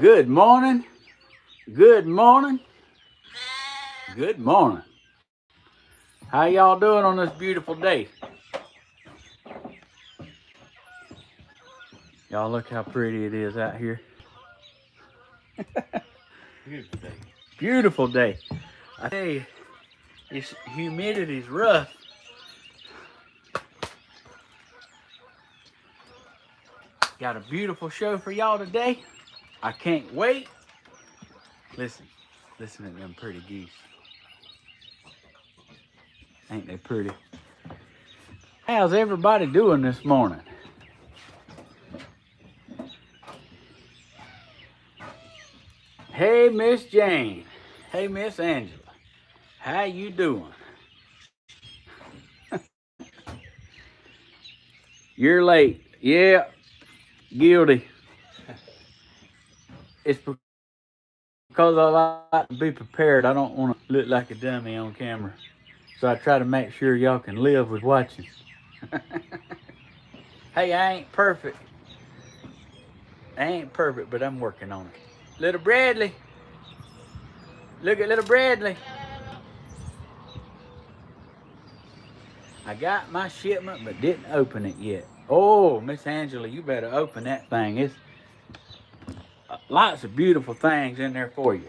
Good morning. Good morning. Good morning. How y'all doing on this beautiful day? Y'all look how pretty it is out here. Beautiful day. Beautiful day. I tell you, this humidity's rough. Got a beautiful show for y'all today. I can't wait. Listen to them pretty geese. Ain't they pretty? How's everybody doing this morning? Hey, Miss Jane. Hey, Miss Angela. How you doing? You're late. Yeah, guilty. It's because I like to be prepared. I don't want to look like a dummy on camera. So I try to make sure y'all can live with watching. Hey, I ain't perfect. But I'm working on it. Little Bradley. Look at little Bradley. I got my shipment but didn't open it yet. Oh, Miss Angela, you better open that thing. It's lots of beautiful things in there for you.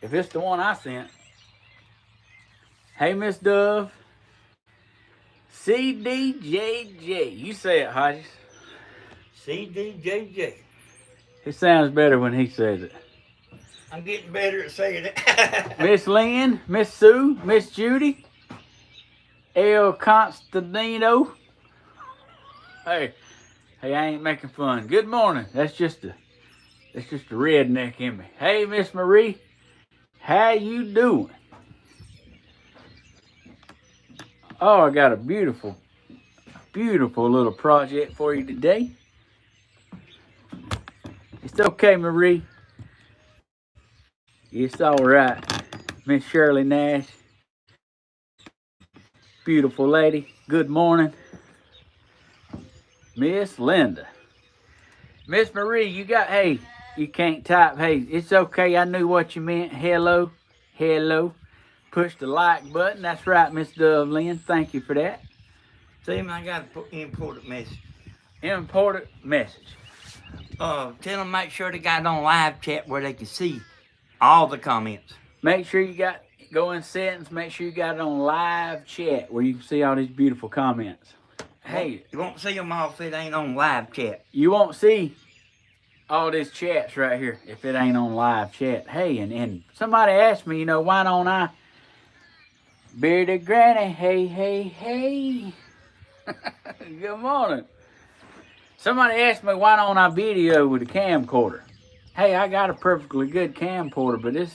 If it's the one I sent. Hey, Miss Dove. CDJJ. You say it, Hodges. CDJJ. It sounds better when he says it. I'm getting better at saying it. Miss Lynn, Miss Sue, Miss Judy, El Constantino. Hey, I ain't making fun. Good morning. That's just a redneck in me. Hey, Miss Marie, how you doing? Oh, I got a beautiful little project for you today. It's okay, Marie. It's all right. Miss Shirley Nash, beautiful lady. Good morning. Miss Linda. Miss Marie, you can't type. Hey, it's okay. I knew what you meant. Hello. Push the like button. That's right, Miss Dove Lynn. Thank you for that. Steven, I got an important message. Important message. Tell them make sure they got it on live chat where they can see all the comments. Make sure go in settings. Make sure you got it on live chat where you can see all these beautiful comments. Hey, you won't see them all if it ain't on live chat. You won't see all these chats right here if it ain't on live chat. Hey, and somebody asked me, why don't I? Bearded Granny, hey. Good morning. Somebody asked me, why don't I video with a camcorder? Hey, I got a perfectly good camcorder, but this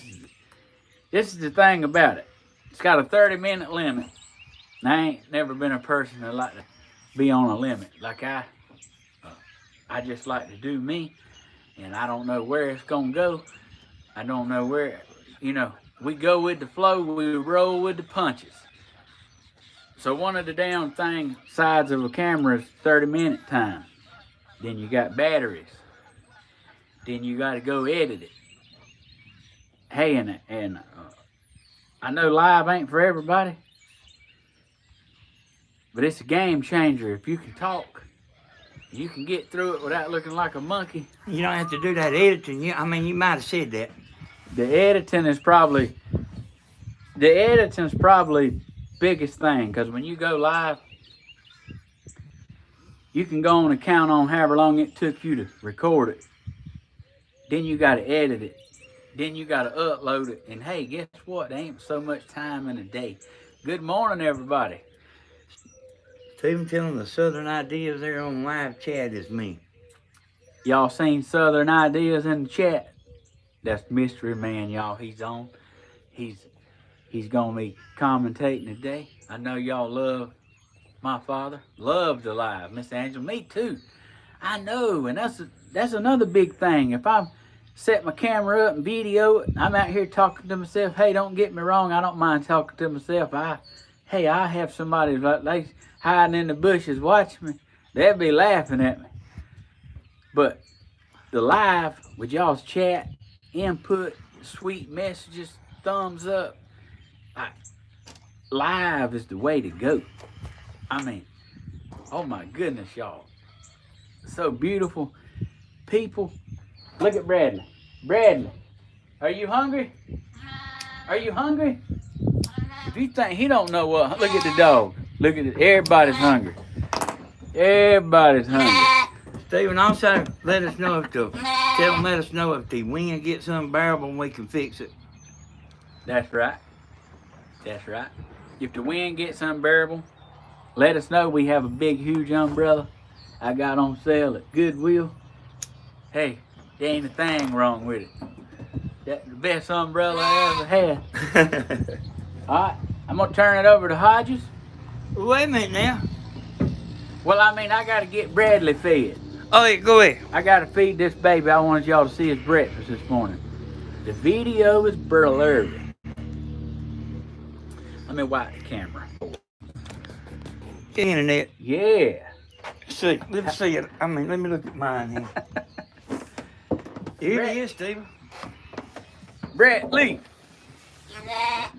is the thing about it. It's got a 30-minute limit. And I ain't never been a person that like to be on a limit. Like I just like to do me, and I don't know where it's gonna go. I don't know where, we go with the flow, we roll with the punches. So one of the damn sides of a camera is 30-minute time. Then you got batteries. Then you got to go edit it. Hey, and I know live ain't for everybody, but it's a game changer. If you can talk, you can get through it without looking like a monkey. You don't have to do that editing. You might have said that. The editing's probably biggest thing, because when you go live, you can go on and count on however long it took you to record it. Then you got to edit it. Then you got to upload it. And hey, guess what? There ain't so much time in a day. Good morning, everybody. Steven, tell them the Southern Ideas there on live chat is me. Y'all seen Southern Ideas in the chat? That's Mystery Man, y'all. He's on. He's going to be commentating today. I know y'all love my father. Love the live. Miss Angela, me too. I know, and that's another big thing. If I set my camera up and video it, I'm out here talking to myself. Hey, don't get me wrong. I don't mind talking to myself. I have somebody like hiding in the bushes watching me. They'll be laughing at me. But the live with y'all's chat, input, sweet messages, thumbs up. Live is the way to go. I mean, oh my goodness, y'all. So beautiful. People, look at Bradley. Bradley, are you hungry? Are you hungry? If you think he don't know what, look at the dog. Look at it. Everybody's hungry. Everybody's hungry. Steven, also let us know if the wind gets unbearable and we can fix it. That's right. That's right. If the wind gets unbearable, let us know. We have a big, huge umbrella I got on sale at Goodwill. Hey, there ain't a thing wrong with it. That's the best umbrella I ever had. All right, I'm gonna turn it over to Hodges. Wait a minute now. Well, I mean, I gotta get Bradley fed. Oh, yeah, go ahead. I gotta feed this baby. I wanted y'all to see his breakfast this morning. The video is blurry. Let me wipe the camera. Internet. Yeah. See, let's see it. I mean, let me look at mine here. Here it is, Steven. Bradley.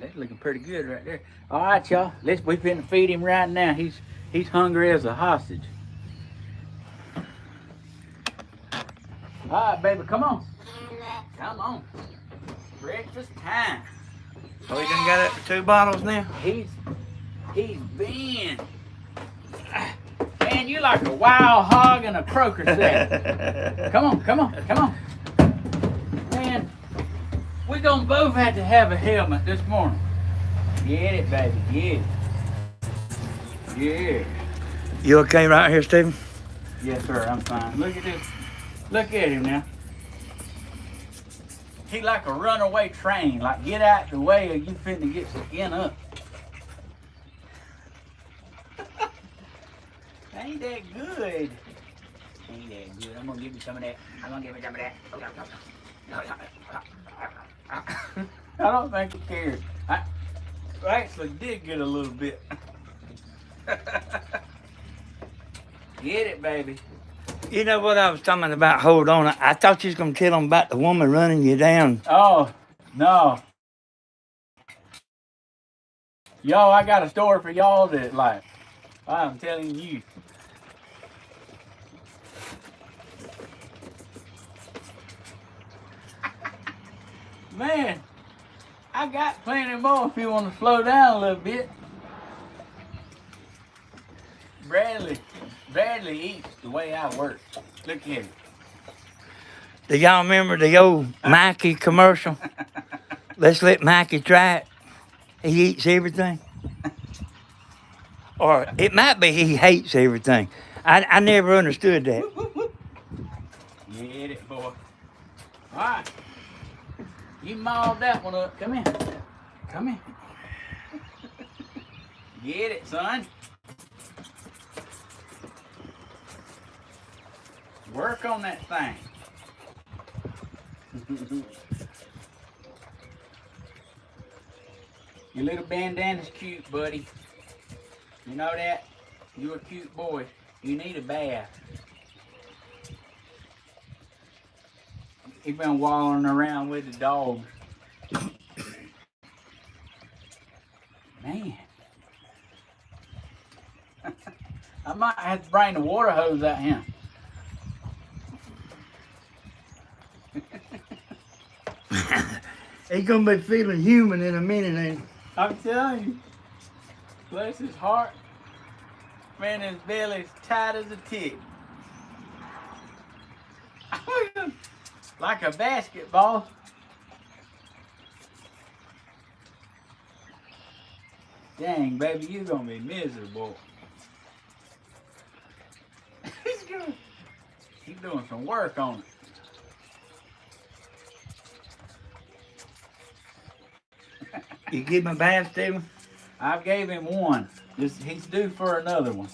That's looking pretty good right there. All right, y'all. We finna feed him right now. He's hungry as a hostage. All right, baby, come on. Come on. Breakfast time. Oh, he done got up to 2 bottles now? He's been. Man, you like a wild hog in a croaker set. Come on, come on, come on. Man, we're gonna both have to have a helmet this morning. Get it, baby, get it. Yeah. You okay right here, Steven? Yes, sir, I'm fine. Look at this. Look at him now. He like a runaway train. Like, get out the way or you finna get skin up. Ain't that good? Ain't that good? I'm gonna give you some of that. I'm gonna give you some of that. I don't think he cares. I actually did get a little bit. Get it, baby. You know what I was talking about? Hold on. I thought you was going to tell them about the woman running you down. Oh, no. Y'all, I got a story for y'all that, like, I'm telling you. Man, I got plenty more if you want to slow down a little bit. Bradley eats the way I work. Look at him. Do y'all remember the old Mikey commercial? Let's let Mikey try it. He eats everything. Or it might be he hates everything. I never understood that. Get it, boy. All right. You mauled that one up. Come here. Come here. Get it, son. Work on that thing. Your little bandana's cute, buddy. You know that? You're a cute boy. You need a bath. He's been wallowing around with the dogs. Man. I might have to bring the water hose out here. He's going to be feeling human in a minute, ain't he? I'm telling you. Bless his heart. Man, his belly's tight as a tick. Like a basketball. Dang, baby, you're going to be miserable. He's doing some work on it. You give him a bath, Steven? I gave him one. He's due for another one.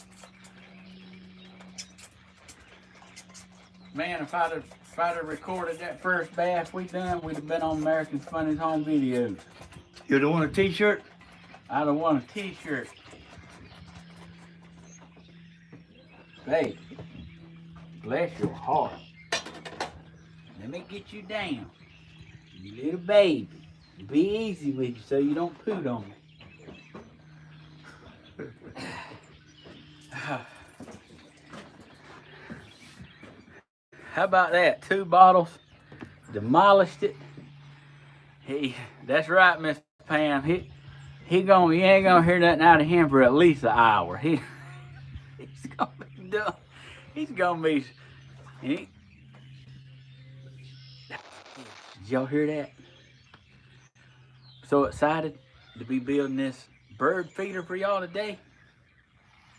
Man, if I'd have recorded that first bath we done, we'd have been on America's Funniest Home Videos. You'd have won a t-shirt? I'd have won a t-shirt. Hey, bless your heart. Let me get you down. You little baby. Be easy with you so you don't poot on me. How about that? 2 bottles. Demolished it. That's right, Miss Pam. You ain't gonna hear nothing out of him for at least an hour. He's gonna be done. He's gonna be. Did y'all hear that? So excited to be building this bird feeder for y'all today.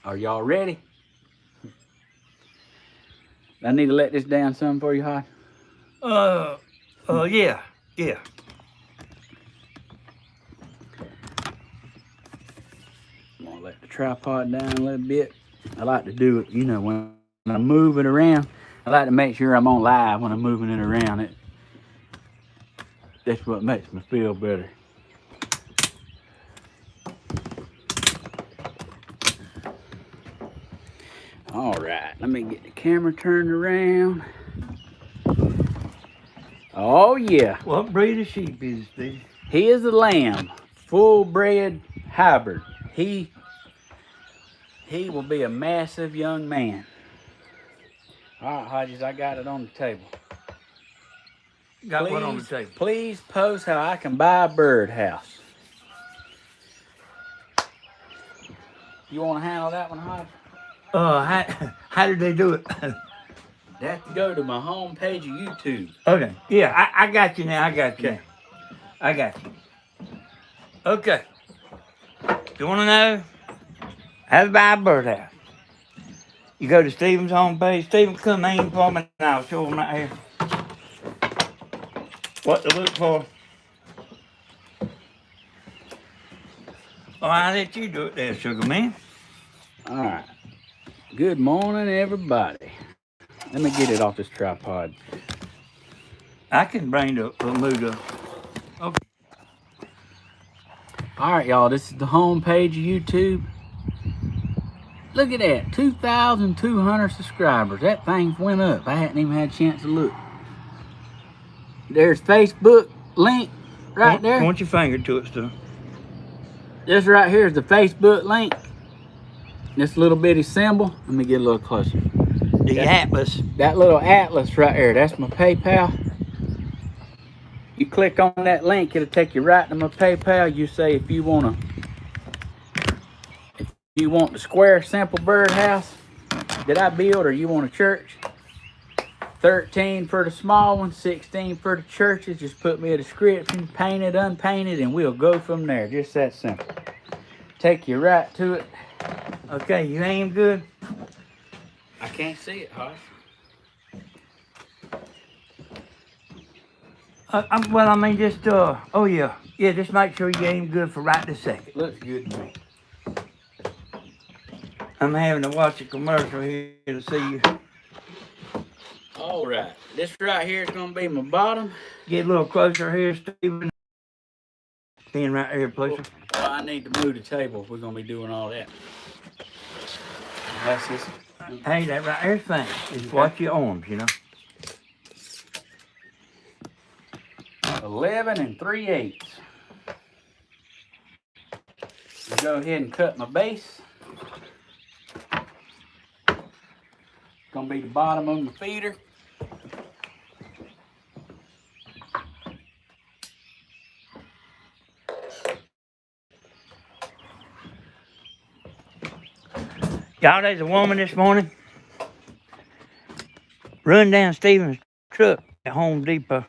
Are y'all ready? I need to let this down some for you, Hod. Yeah. I'm gonna let the tripod down a little bit. I like to do it, when I move it around. I like to make sure I'm on live when I'm moving it around. That's what makes me feel better. All right, let me get the camera turned around. Oh yeah. What breed of sheep is this? He is a lamb, full-bred hybrid. He will be a massive young man. All right, Hodges, I got it on the table. Got what on the table? Please post how I can buy a birdhouse. You want to handle that one, Hodges? How did they do it? They have to go to my home page of YouTube. Okay. Yeah, I got you now. I got you. Okay. You want to know how to buy a birdhouse? You go to Steven's homepage. Steven, come aim for me and I'll show them right here what to look for. Oh, I'll let you do it there, sugar man. All right. Good morning, everybody. Let me get it off this tripod. I can bring the mood up. Okay. All right, y'all. This is the home page of YouTube. Look at that, 2,200 subscribers. That thing went up. I hadn't even had a chance to look. There's Facebook link right there. Point your finger to it, still. This right here is the Facebook link. This little bitty symbol. Let me get a little closer. The atlas. That little atlas right there, that's my PayPal. You click on that link, it'll take you right to my PayPal. You say if you want the square simple birdhouse that I build, or you want a church. 13 for the small one, 16 for the churches. Just put me a description, painted, unpainted, and we'll go from there. Just that simple. Take you right to it. Okay, you aim good? I can't see it, Hoss. Well, I mean, just, just make sure you aim good for right this second. Looks good to me. I'm having to watch a commercial here to see you. All right, this right here is gonna be my bottom. Get a little closer here, Steven. Stand right here, please. Well, I need to move the table if we're gonna be doing all that. That's just. Hey, that right there thing is watch your arms, 11 3/8. Go ahead and cut my base. Gonna be the bottom of my feeder. Y'all, there's a woman this morning run down Steven's truck at Home Depot.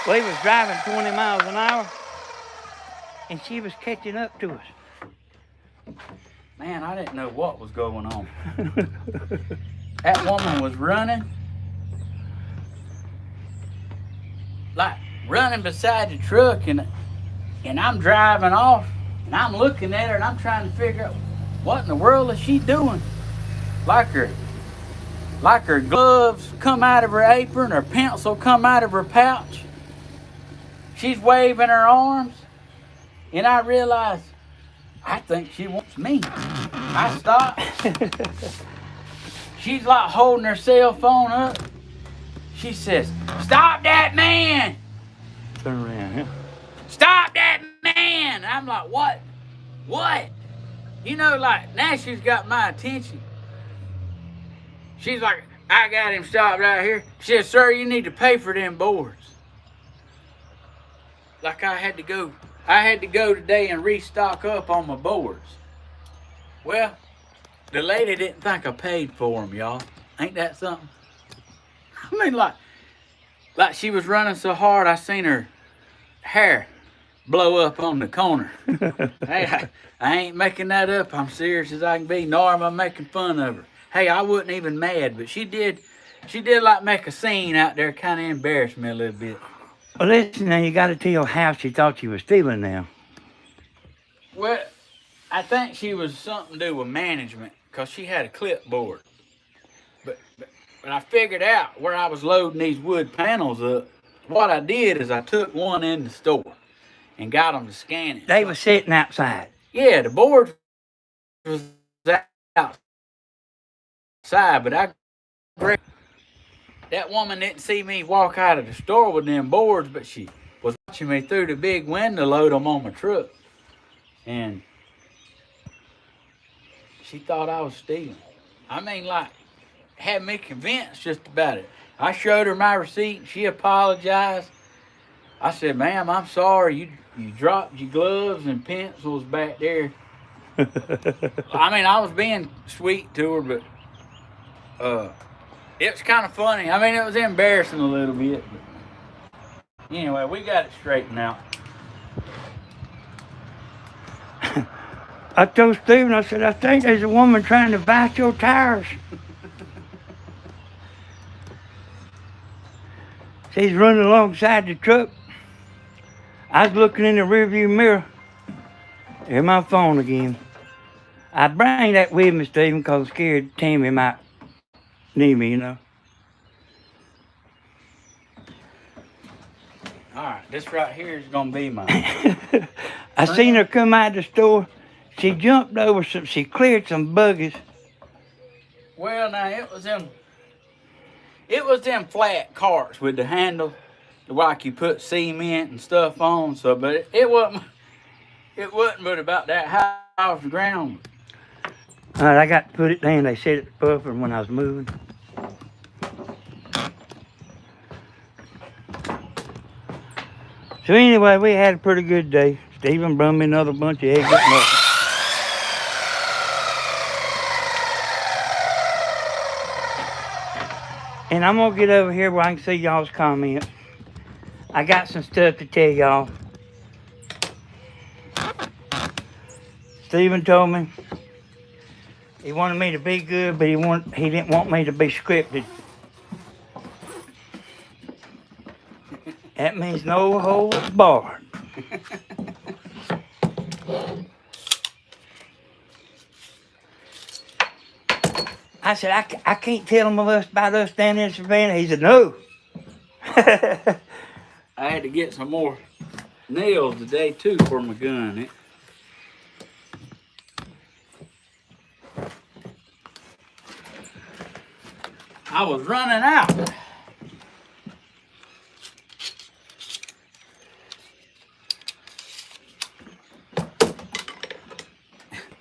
We was driving 20 miles an hour, and she was catching up to us. Man, I didn't know what was going on. That woman was running, like running beside the truck, and I'm driving off, and I'm looking at her, and I'm trying to figure out what in the world is she doing. Like her gloves come out of her apron, her pencil come out of her pouch. She's waving her arms. And I realized, I think she wants me. I stopped. She's like holding her cell phone up. She says, "Stop that man! Turn around, huh? Stop that man!" I'm like, "What? What?" You know, like, now she's got my attention. She's like, "I got him stopped right here." She says, "Sir, you need to pay for them boards." Like I had to go today and restock up on my boards. Well, the lady didn't think I paid for them, y'all. Ain't that something? I mean, like she was running so hard, I seen her hair blow up on the corner. Hey, I ain't making that up. I'm serious as I can be, nor am I making fun of her. Hey, I wasn't even mad, but she did like make a scene out there, kind of embarrassed me a little bit. Well, listen, now you got to tell how she thought you was stealing now. Well, I think she was something to do with management, because she had a clipboard. But I figured out where I was loading these wood panels up. What I did is I took one in the store and got them to scan it. They was sitting outside. Yeah, the board was outside, but that woman didn't see me walk out of the store with them boards, but she was watching me through the big window load them on my truck. And she thought I was stealing. I mean, like, had me convinced just about it. I showed her my receipt. She apologized. I said, "Ma'am, I'm sorry. You dropped your gloves and pencils back there." I mean, I was being sweet to her, but it was kind of funny. I mean, it was embarrassing a little bit. But anyway, we got it straightened out. I told Steven, I said, "I think there's a woman trying to bite your tires." She's running alongside the truck. I was looking in the rearview mirror. Here's my phone again. I bring that with me, Steven, because I'm scared Tammy might need me, you know. All right, this right here is going to be mine. I seen her come out the store. She jumped over she cleared some buggies. Well, now, it was them flat carts with the handle, like you put cement and stuff on. So, but it wasn't but about that high off the ground. All right, I got to put it down. They said it was puffing when I was moving. So anyway, we had a pretty good day. Steven brought me another bunch of eggs up north. And I'm going to get over here where I can see y'all's comments. I got some stuff to tell y'all. Steven told me he wanted me to be good, but he didn't want me to be scripted. That means no holds barred. I said, I can't tell him about us standing in Savannah. He said, no. I had to get some more nails today, too, for my gun. I was running out.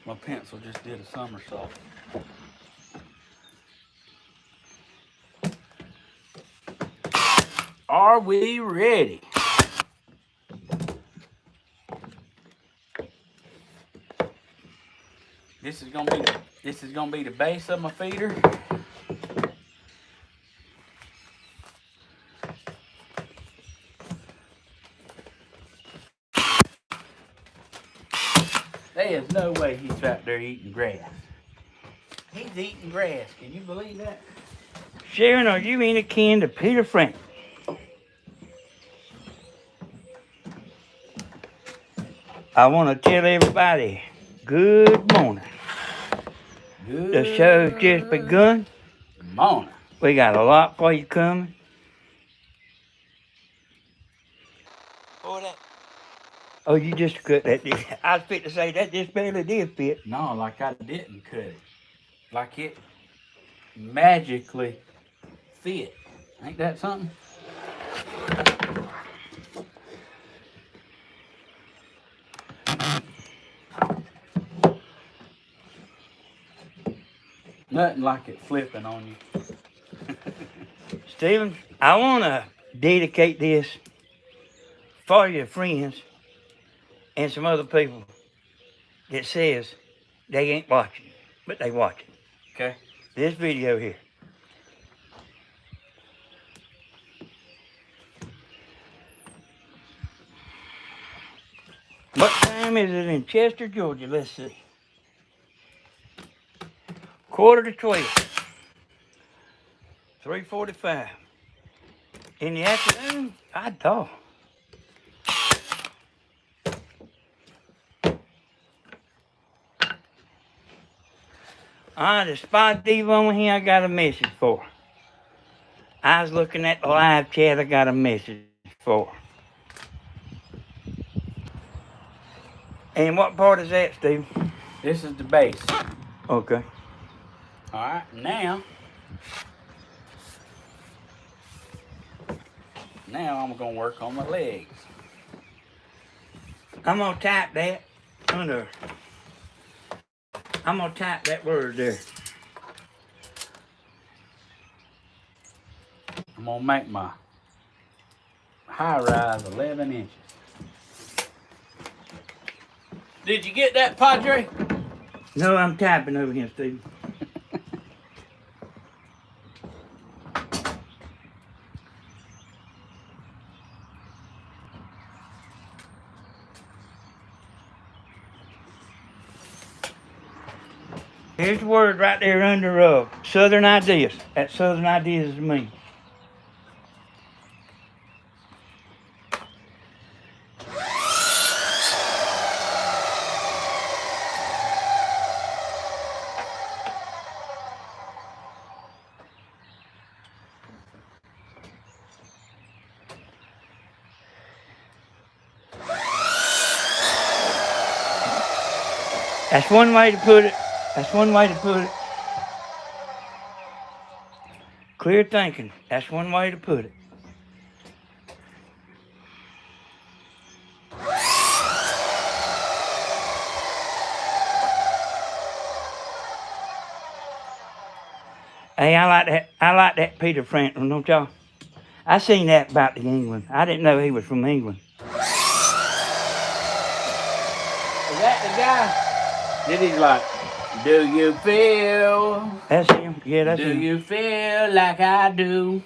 My pencil just did a somersault. Are we ready? This is gonna be the base of my feeder. There's no way he's out there eating grass. He's eating grass. Can you believe that? Sharon, are you any kin to Peter Frank? I want to tell everybody, good morning. The show's just begun. Good morning. We got a lot for you coming. Boy, Oh, you just cut that. I was fit to say that just barely did fit. No, like I didn't cut it. Like it magically fit. Ain't that something? Nothing like it flipping on you. Steven, I want to dedicate this for your friends and some other people that says they ain't watching, but they watching. Okay. This video here. What time is it in Chester, Georgia? Let's see. 11:45. 3:45. In the afternoon, I thought. The Spot Diva on here, I got a message for. I was looking at the live chat, I got a message for. And what part is that, Steve? This is the base. Okay. Alright, now I'm gonna work on my legs. I'm gonna type that under. I'm gonna type that word there. I'm gonna make my high rise 11 inches. Did you get that, Padre? No, I'm typing over here, Steve. Here's the word right there under Southern Ideas. That's Southern Ideas to me. That's one way to put it. That's one way to put it. Clear thinking. That's one way to put it. Hey, I like that Peter Franklin, don't y'all? I seen that about the England. I didn't know he was from England. Is that the guy? Did he like, do you feel? That's him. Yeah, that's him. Do you feel like I do?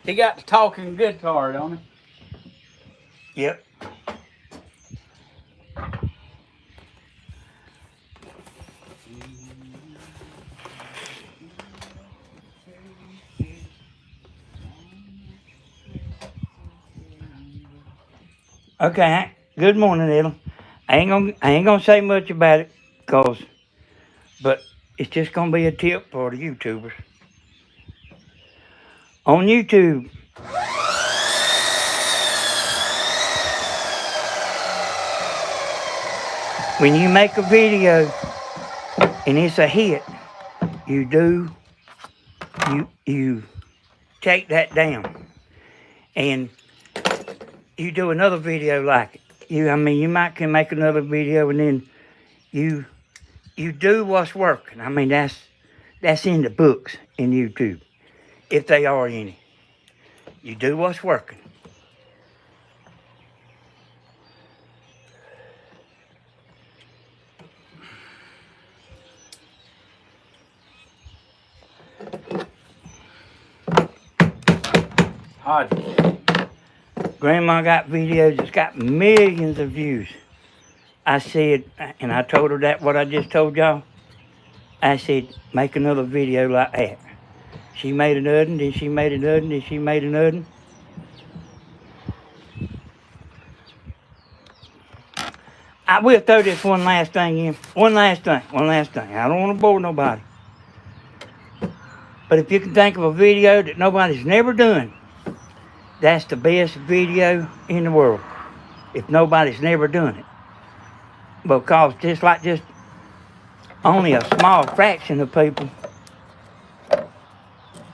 He got the talking guitar, don't he? Yep. Okay, good morning, Ellen. I ain't gonna say much about it, but it's just gonna be a tip for the YouTubers. On YouTube, when you make a video and it's a hit, you take that down and you do another video like it. You might can make another video and then you do what's working. I mean, that's in the books in YouTube, if they are any. You do what's working. Hodges. Grandma got videos that's got millions of views. I said, and I told her that what I just told y'all. I said, make another video like that. She made another, then she made another, then she made another. I will throw this one last thing in. One last thing. I don't want to bore nobody. But if you can think of a video that nobody's never done, that's the best video in the world. If nobody's never done it. Because just only a small fraction of people.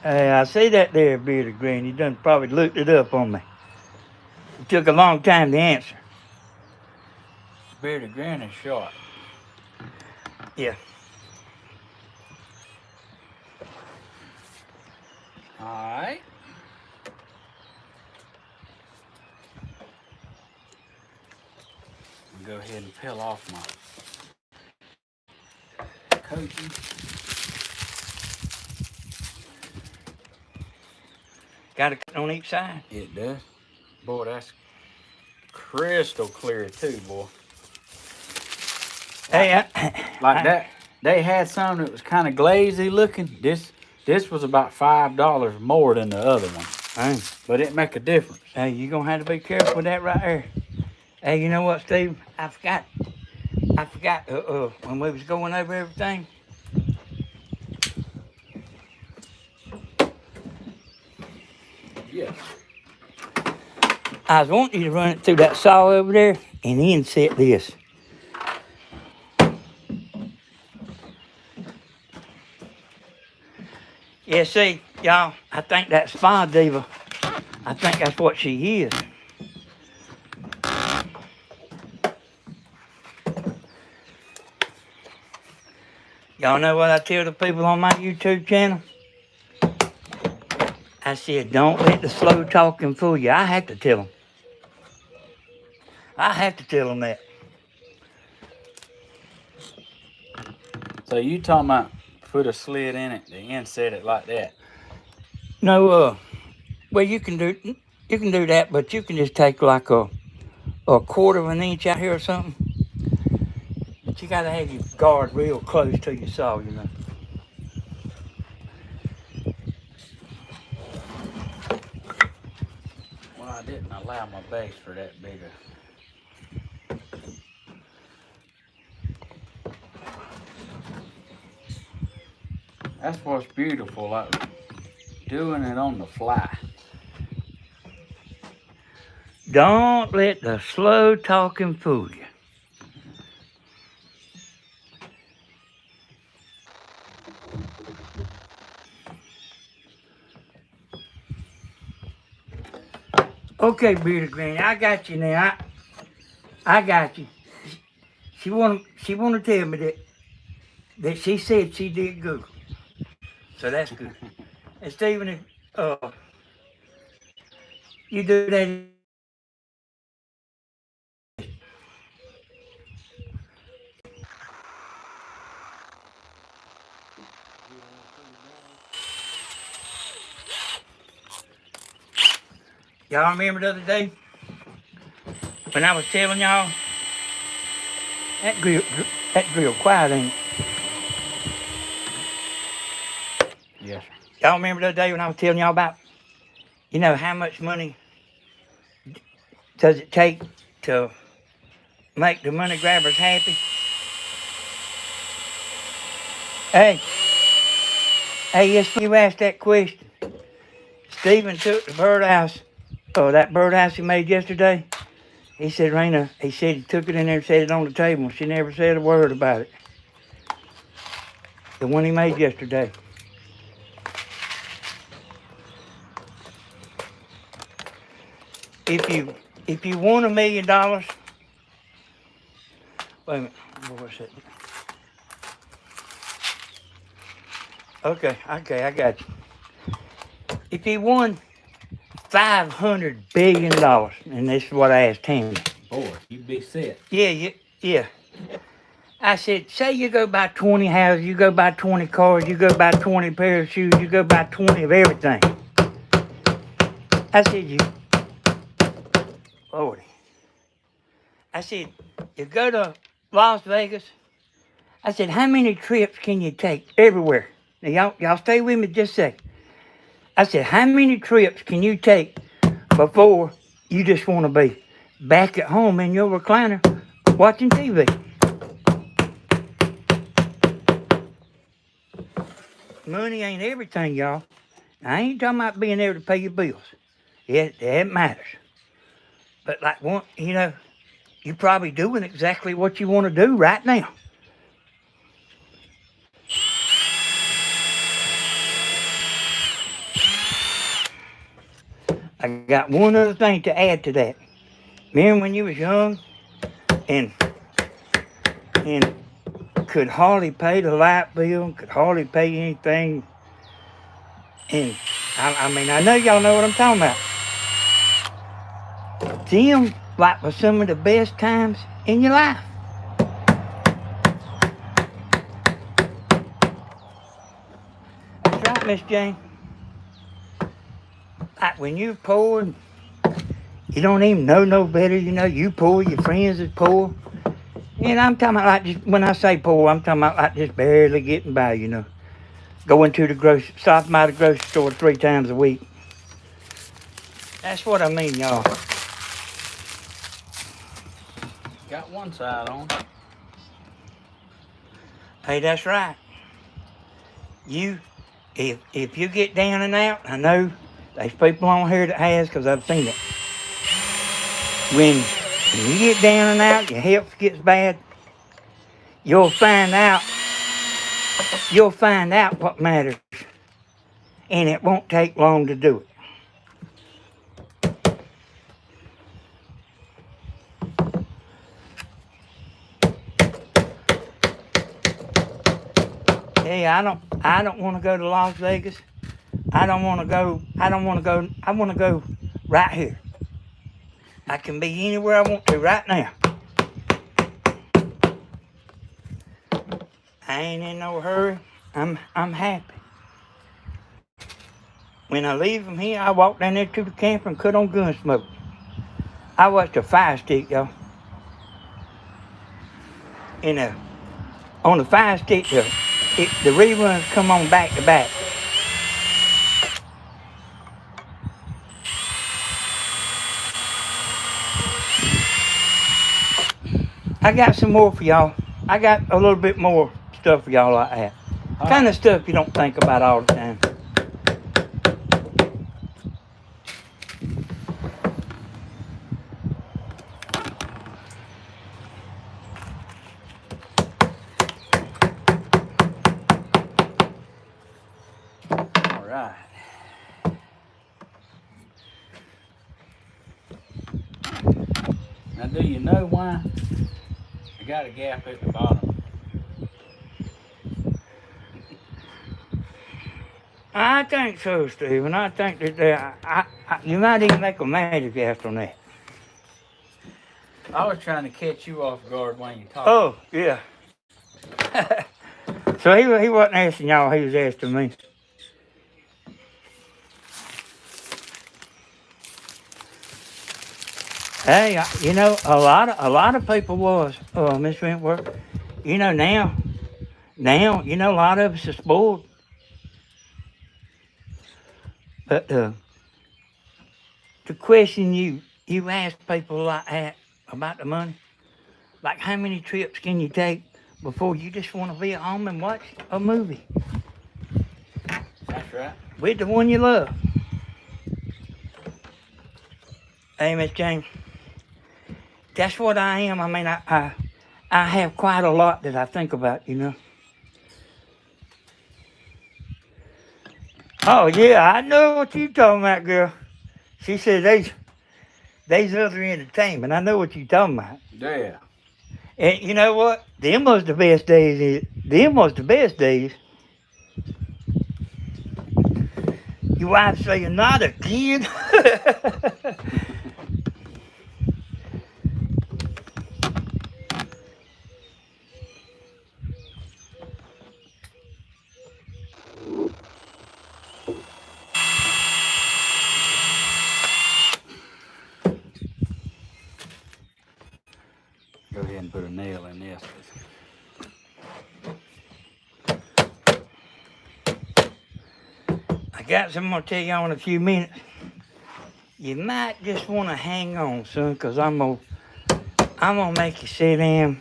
I see that there, bearded granny. You done probably looked it up on me. It took a long time to answer. Bearded granny's short. Yeah. Alright. Go ahead and peel off my coating. Got a cut on each side. It does. Boy, that's crystal clear too, boy. Hey, Like that. They had some that was kind of glazy looking. This was about $5 more than the other one. But it make a difference. Hey, you're going to have to be careful with that right there. Hey, you know what, Steve? I forgot when we was going over everything. Yeah. I was wanting you to run it through that saw over there and inset this. Yeah, see, y'all, I think that's Spa Diva. I think that's what she is. Y'all know what I tell the people on my YouTube channel? I said, don't let the slow talking fool you. I have to tell them. I have to tell them that. So you talking about put a slit in it to inset it like that? No, well you can do that, but you can just take like a quarter of an inch out here or something. But you gotta have your guard real close to your saw, you know. Well, I didn't allow my base for that bigger. That's what's beautiful, like doing it on the fly. Don't let the slow talking fool you. Okay, bearded granny, I got you now. I got you. She wanna tell me that she said she did Google. So that's good. And Steven, if you do that. Y'all remember the other day when I was telling y'all that grill quiet, ain't it? Yes, sir. Y'all remember the other day when I was telling y'all about, you know, how much money does it take to make the money grabbers happy? Hey, yes, you asked that question. Steven took the birdhouse, that birdhouse he made yesterday. He said, Raina, he said he took it in there and set it on the table. She never said a word about it. The one he made yesterday. If you won $1 million, wait a minute, what's that? Okay, I got you. If you won $500 billion, and this is what I asked him. Boy, you be set. Yeah. I said, say you go buy 20 houses, you go buy 20 cars, you go buy 20 pairs of shoes, you go buy 20 of everything. I said, Lordy. I said, you go to Las Vegas. I said, how many trips can you take everywhere? Now, y'all stay with me just a second. I said, how many trips can you take before you just want to be back at home in your recliner watching TV? Money ain't everything, y'all. I ain't talking about being able to pay your bills. It matters. But like one, you're probably doing exactly what you want to do right now. I got one other thing to add to that. Remember when you was young and and could hardly pay the light bill, could hardly pay anything. And I mean, I know y'all know what I'm talking about. Them, like, was some of the best times in your life. That's right, Miss Jane. Like, when you're poor, you don't even know no better. You poor, your friends is poor. And I'm talking about, like, just, when I say poor, I'm talking about, like, just barely getting by, Going to the stopping by the grocery store 3 times a week. That's what I mean, y'all. Got one side on. Hey, that's right. If you get down and out, I know there's people on here that has, because I've seen it. When you get down and out, your health gets bad, you'll find out what matters. And it won't take long to do it. Hey, I don't want to go to Las Vegas. I want to go right here. I can be anywhere I want to right now. I ain't in no hurry. I'm happy. When I leave from here, I walk down there to the camper and cut on Gunsmoke. I watched a fire stick, y'all. And on the fire stick, the reruns come on back to back. I got some more for y'all. I got a little bit more stuff for y'all like that. Kind of stuff you don't think about all the time. All right. Now, do you know why I got a gap at the bottom? I think so, Steven. I think that you might even make a magic after on that. I was trying to catch you off guard when you talked. Oh, yeah. So he wasn't asking y'all, he was asking me. Hey, a lot of people was, Miss Wentworth. Now, a lot of us are spoiled. But the question you ask people like that about the money, like how many trips can you take before you just want to be at home and watch a movie? That's right. With the one you love. Hey, Miss James, that's what I am. I mean, I have quite a lot that I think about, Oh, yeah, I know what you're talking about, girl. She said there's other entertainment. I know what you're talking about. Yeah. And you know what? Them was the best days. Your wife saying, not again. Go ahead and put a nail in this. I got something to tell y'all in a few minutes. You might just want to hang on, son, because I'm gonna make you sit down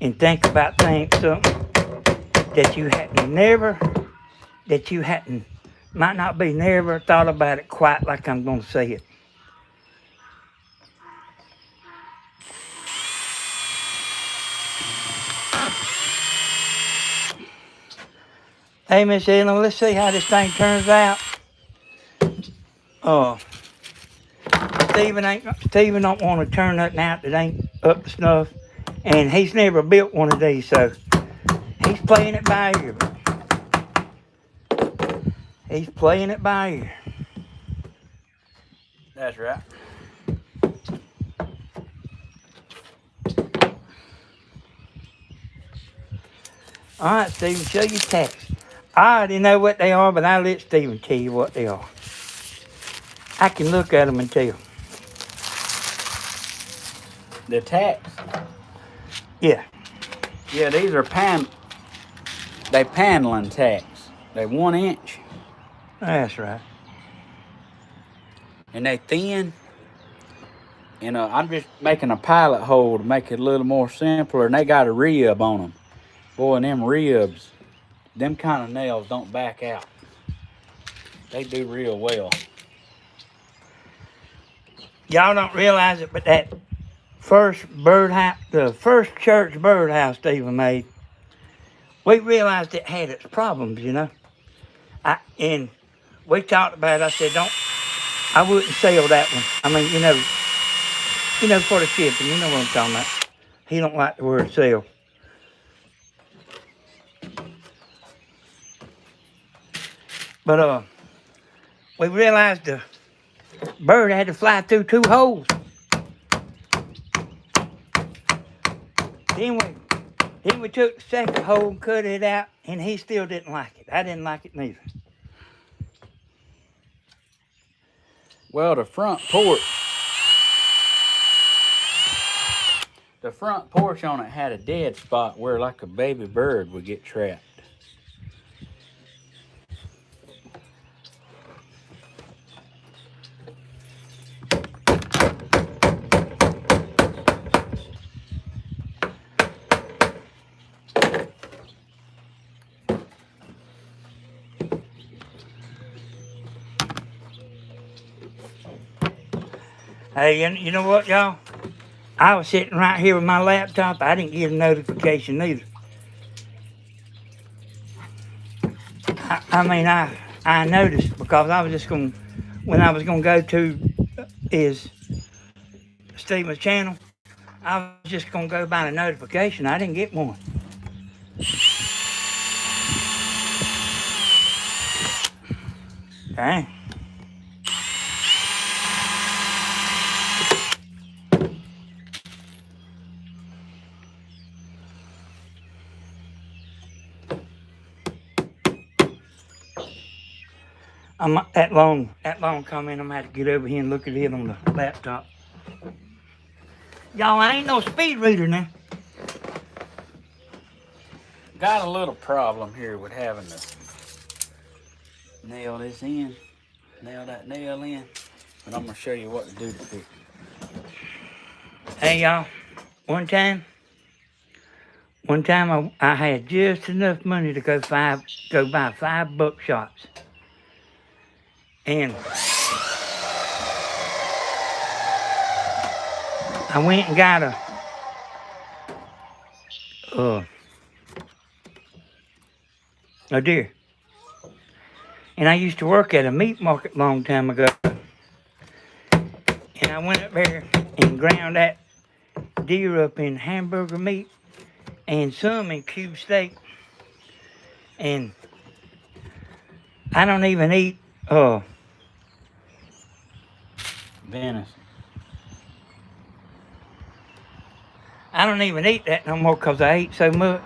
and think about something that you hadn't Might not be never thought about it quite like I'm going to say it. Hey, Miss Ellen, let's see how this thing turns out. Oh, Steven don't want to turn nothing out that ain't up to snuff, and he's never built one of these, so he's playing it by ear. He's playing it by ear. That's right. All right, Steven, show your tax. I already know what they are, but I'll let Steven tell you what they are. I can look at them and tell. The tacks. Yeah. Yeah, these are paneling tacks. They 1 inch. That's right. And they thin. And I'm just making a pilot hole to make it a little more simpler. And they got a rib on them. Boy, and them ribs, them kind of nails don't back out. They do real well. Y'all don't realize it, but that first birdhouse, the first church birdhouse Steven made, we realized it had its problems, you know. And we talked about it. I said, I wouldn't sell that one. I mean, you know, for the shipping, you know what I'm talking about. He don't like the word sell. But we realized the bird had to fly through 2 holes. Then we took the second hole and cut it out, and he still didn't like it. I didn't like it neither. Well, the front porch on it had a dead spot where like a baby bird would get trapped. Hey, you know what, y'all? I was sitting right here with my laptop. I didn't get a notification either. I noticed because I was just when I was going to go to his Steven's channel, I was just going to go by the notification. I didn't get one. Dang. That long comment, I'm going to have to get over here and look at it on the laptop. Y'all, I ain't no speed reader now. Got a little problem here with having to nail this in, nail that nail in, but I'm going to show you what to do to fix it. Hey, y'all, one time I had just enough money to go buy 5 buckshots. And I went and got a deer. And I used to work at a meat market long time ago. And I went up there and ground that deer up in hamburger meat and some in cube steak. And I don't even eat Venison. I don't even eat that no more because I ate so much.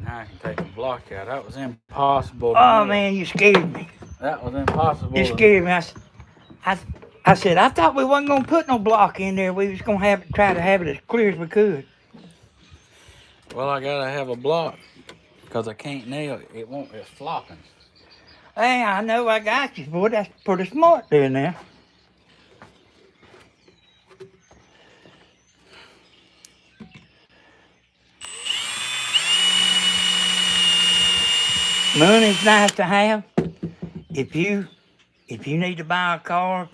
Now I can take the block out. That was impossible. Oh man, you scared me. That was impossible. You scared me. I said, I thought we wasn't going to put no block in there. We was going to try to have it as clear as we could. Well, I got to have a block because I can't nail it. It's flopping. Hey, I know I got you, boy. That's pretty smart there now. Money's nice to have. If you need to buy a car,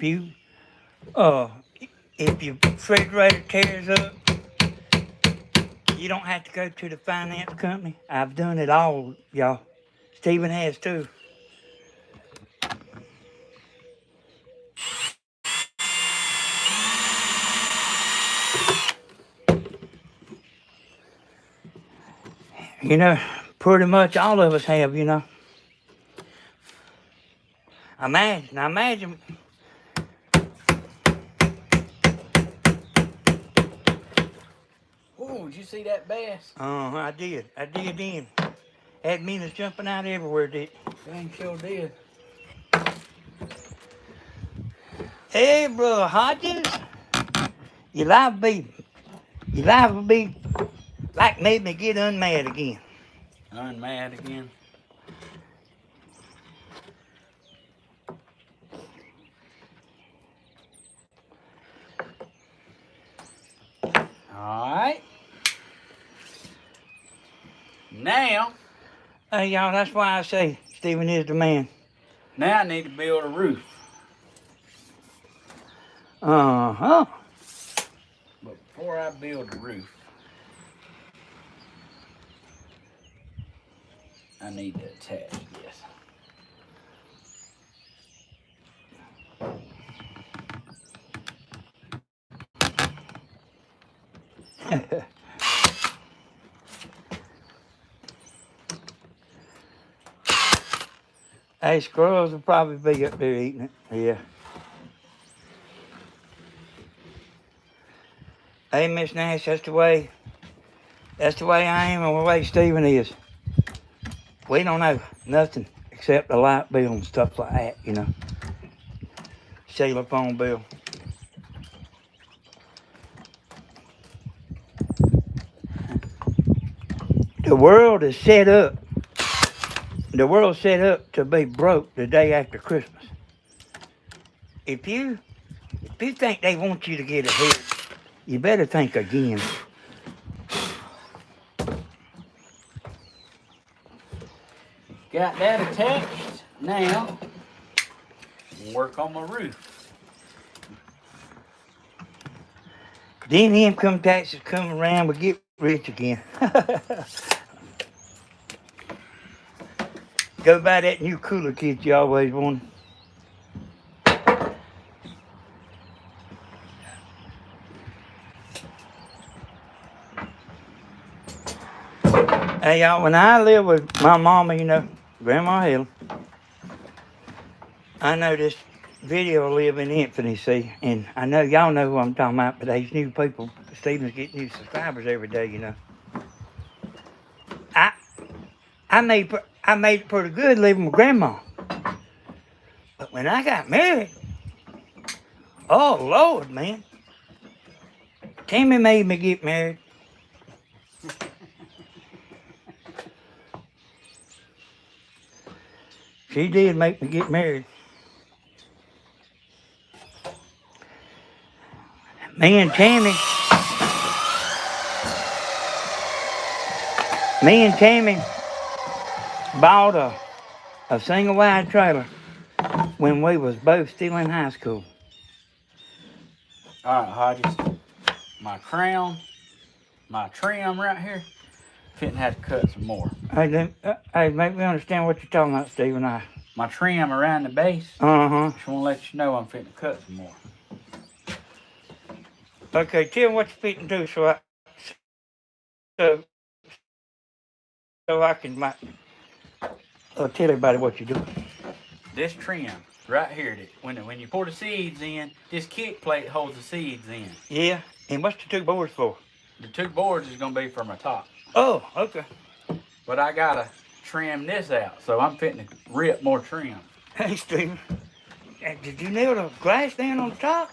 uh if your refrigerator tears up, you don't have to go to the finance company. I've done it all, y'all. Steven has too. You know, pretty much all of us have, you know. Imagine. Oh, did you see that bass? I did then. Had meanings jumping out everywhere, Dick. Dang sure did. Hey, bro, Hodges. Your life will be like made me get unmad again. Unmad again. Alright. Now. Hey, y'all, that's why I say Steven is the man. Now I need to build a roof. Uh-huh. But before I build the roof, I need to attach this. Hey, squirrels will probably be up there eating it. Yeah. Hey, Miss Nash, that's the way I am and the way Steven is. We don't know nothing except the light bill and stuff like that, you know. Cellular phone bill. The world is set up. The world's set up to be broke the day after Christmas. If you think they want you to get ahead, you better think again. Got that attached. Now, work on my roof. Then income taxes come around, we get rich again. Go buy that new cooler kit you always wanted. Hey, y'all, when I lived with my mama, you know, Grandma Helen, I know this video live in infancy, and I know y'all know who I'm talking about, but these new people, Steven's getting new subscribers every day, you know. I made it pretty good living with Grandma. But when I got married, oh, Lord, man. Tammy made me get married. She did make me get married. Me and Tammy bought a single wide trailer when we was both still in high school. Alright, Hodges. My crown, my trim right here, fitting have to cut some more. Hey, make me understand what you're talking about, Steven. My trim around the base, Uh-huh. just want to let you know I'm fitting to cut some more. Okay, tell me what you're fitting to so I can tell everybody what you're doing. This trim right here, when you pour the seeds in, this kick plate holds the seeds in. Yeah, and what's the two boards for? The two boards is going to be for my top. Oh, okay. But I got to trim this out, so I'm fitting to rip more trim. Hey, Steven, did you nail the glass down on the top?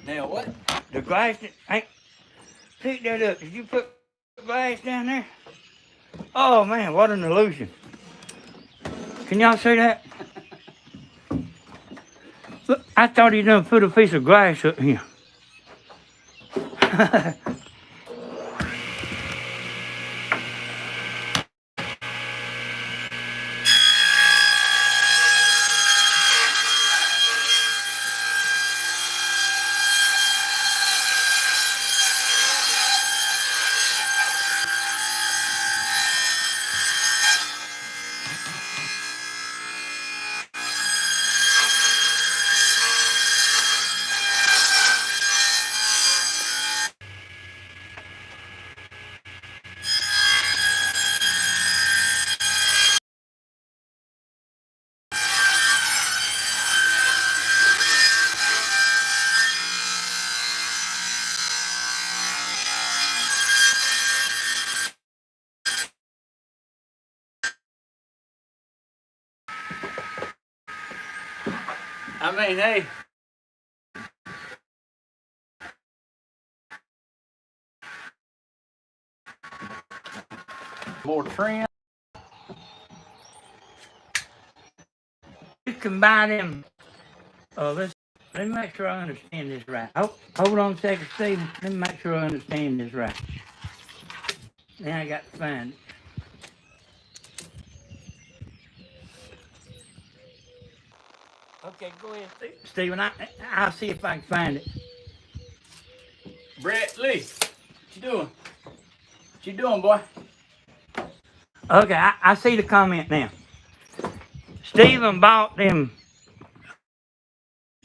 Now what? The glass, pick that up. Did you put the glass down there? Oh, man, what an illusion. Can y'all see that? Look, I thought he done put a piece of glass up here. I mean, hey. More trim. You can buy them. Let me make sure I understand this right. Oh, hold on a second, Steven. Let me make sure I understand this right. Now I got to find it. Okay, go ahead, Steven. I'll see if I can find it. Brett Lee, what you doing? What you doing, boy? Okay, I see the comment now. Steven bought them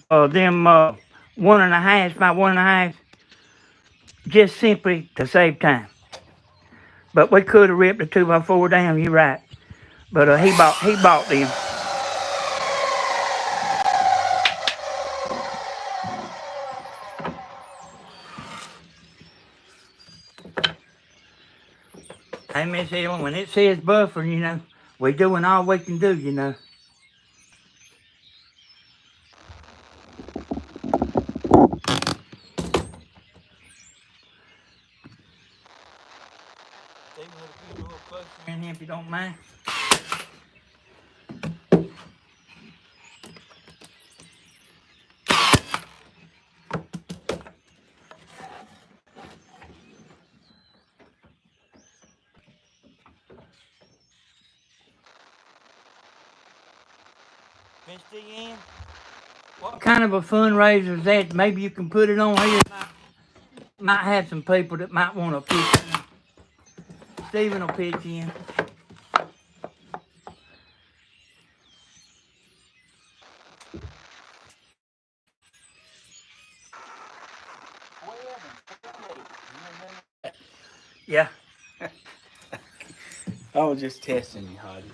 1.5 by 1.5 just simply to save time. But we could have ripped the 2x4 down. You're right. But he bought them. Hey, Miss Ellen, when it says buffer, we're doing all we can do, Steven, a little closer in here if you don't mind. Miss Deanne, what kind of a fundraiser is that? Maybe you can put it on here. Might have some people that might want to pitch in. Steven will pitch in. Yeah. I was just testing you, Hodges.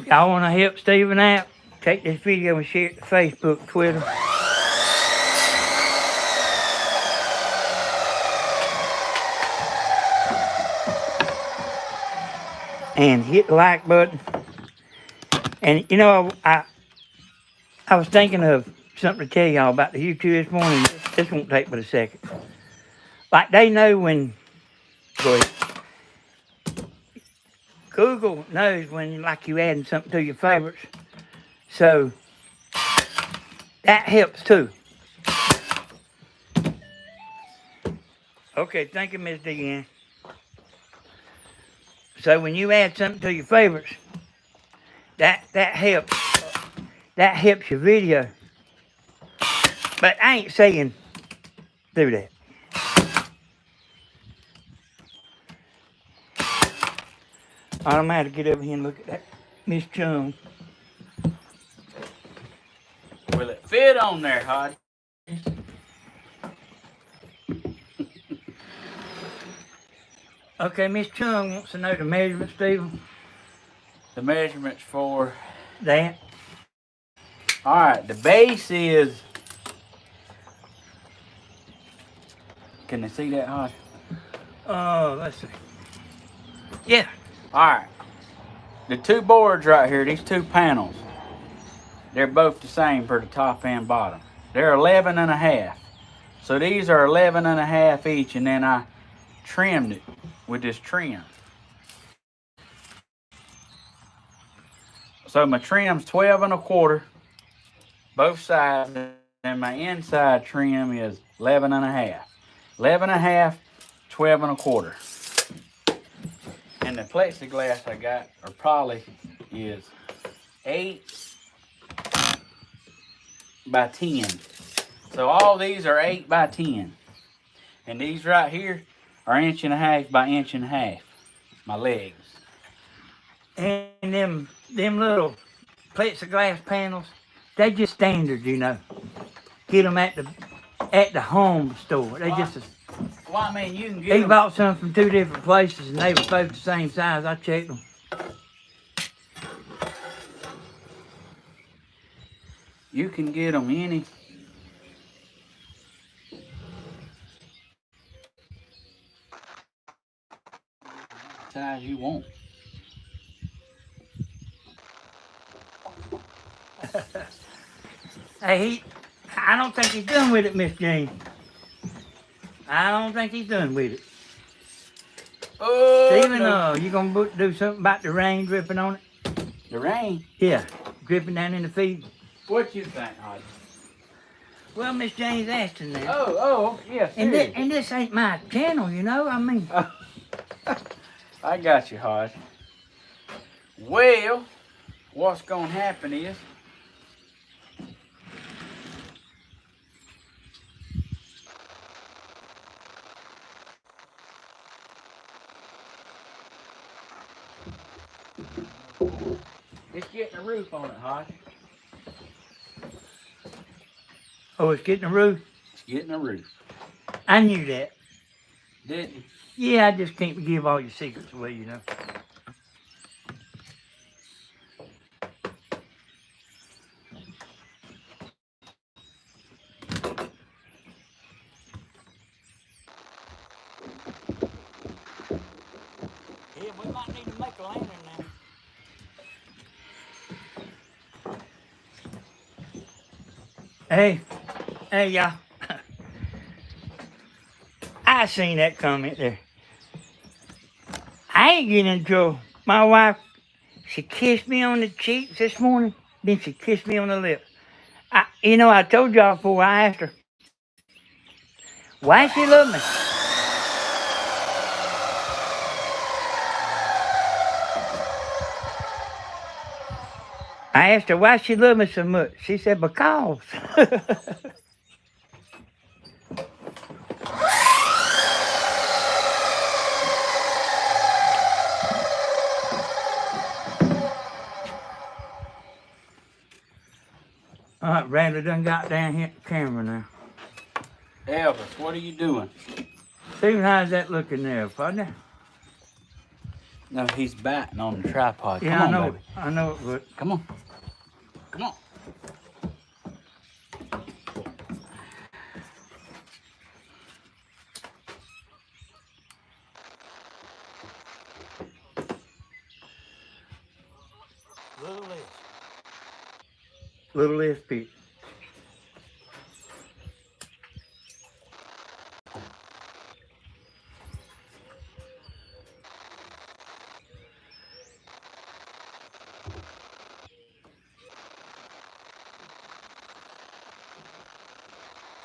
Y'all want to help Steven out? Take this video and share it to Facebook, Twitter. And hit the like button. And I was thinking of something to tell y'all about the YouTube this morning. This won't take but a second. Like they know when, go ahead. Google knows when like you adding something to your favorites. So that helps too. Okay, thank you, Miss Deanne. So when you add something to your favorites, that helps. That helps your video. But I ain't saying do that. I'm gonna have to get over here and look at that Miss Chung. Will it fit on there, Hodges? Okay, Miss Chung wants to know the measurements, Steven. The measurements for That. all right. The base is. Can they see that, Hodges? Let's see. Yeah. All right. The two boards right here, these two panels, they're both the same for the top and bottom. They're 11.5. So these are 11.5 each, and then I trimmed it with this trim. So my trim's 12.25, both sides, and my inside trim is 11.5. 11.5, 12.25. And the plexiglass I got, or probably is 8 by 10. So all these are 8 by 10. And these right here are 1.5 by 1.5. My legs. And them little plexiglass panels, they just standard, Get them at the home store. They just. Well, I mean, you can He get them. bought some from 2 different places, and they were both the same size. I checked them. You can get them high as you want. Hey, I don't think he's done with it, Miss Jane. I don't think he's done with it. Oh, Steven, no. you gonna do something about the rain dripping on it? The rain? Yeah, dripping down in the feed. What you think, Hodges? Well, Miss Jane's asking that. Oh, yes. And this ain't my channel, you know. I mean, I got you, Hodge. Well, what's gonna happen is it's getting a roof on it, Hodge. oh, it's getting a roof. It's getting a roof. I knew that. Didn't you? Yeah, I just can't give all your secrets away, you know. Yeah, we might need to make a lantern now. Hey, y'all. I seen that comment there. I ain't getting in trouble. My wife, she kissed me on the cheeks this morning, then she kissed me on the lips. I told y'all before I asked her, why she love me? I asked her why she loved me so much. She said, because. All right, Bradley done got down here at the camera now. Elvis, what are you doing? Steven, how's that looking there, partner? No, he's batting on the tripod. Yeah, Come on, I know. baby. I know it would. Come on. Come on. Little less Pete.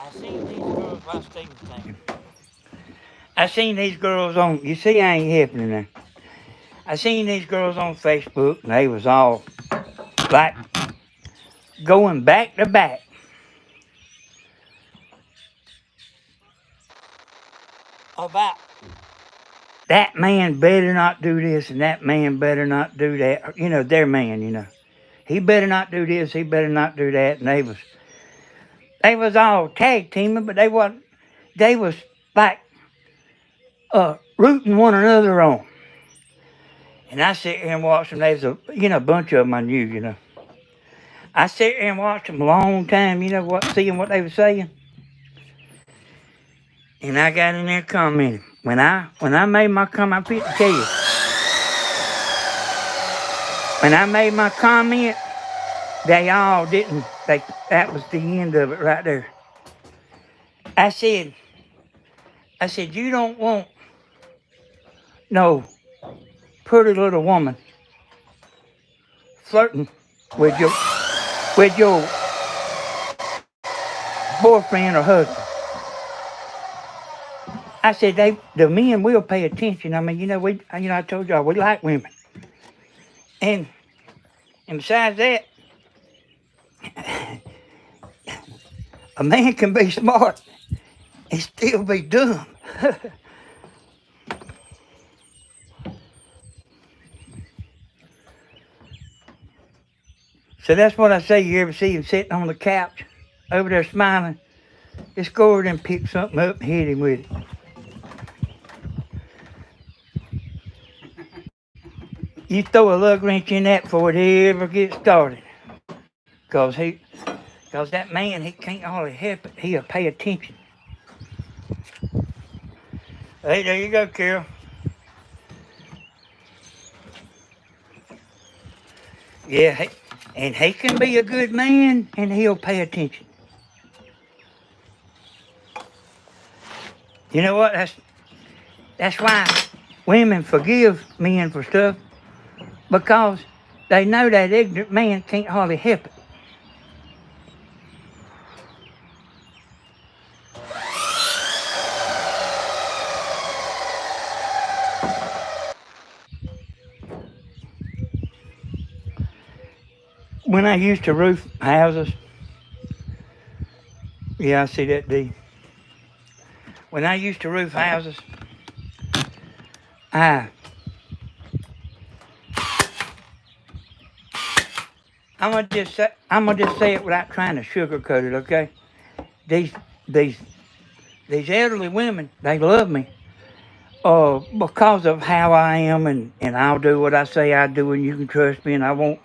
I seen these girls while Steven was thinking. I seen these girls on, you see I ain't happening there. I seen these girls on Facebook and they was all like going back to back. About that man better not do this and that man better not do that. You know, their man, you know. He better not do this, he better not do that. And they was all tag teaming, but they was like rooting one another on. And I sit here and watched them. There's a bunch of them I knew, you know. I sit here and watched them a long time, seeing what they were saying. And I got in there commenting. When I made my comment, I tell you. When I made my comment, they all didn't. That was the end of it right there. I said, you don't want no pretty little woman flirting with your boyfriend or husband. I said the men will pay attention. I mean, I told y'all we like women. And besides that, a man can be smart and still be dumb. So that's what I say. You ever see him sitting on the couch over there smiling? Just go over there and pick something up and hit him with it. You throw a lug wrench in that before it ever gets started. Because that man, he can't hardly help it. He'll pay attention. Hey, there you go, Carol. Yeah, and he can be a good man, and he'll pay attention. You know what? That's why women forgive men for stuff, because they know that ignorant man can't hardly help it. When I used to roof houses, yeah, I see that D. When I used to roof houses, I I'm gonna just say it without trying to sugarcoat it, okay? These these these elderly women, they love me, because of how I am, and I'll do what I say I do, and you can trust me, and I won't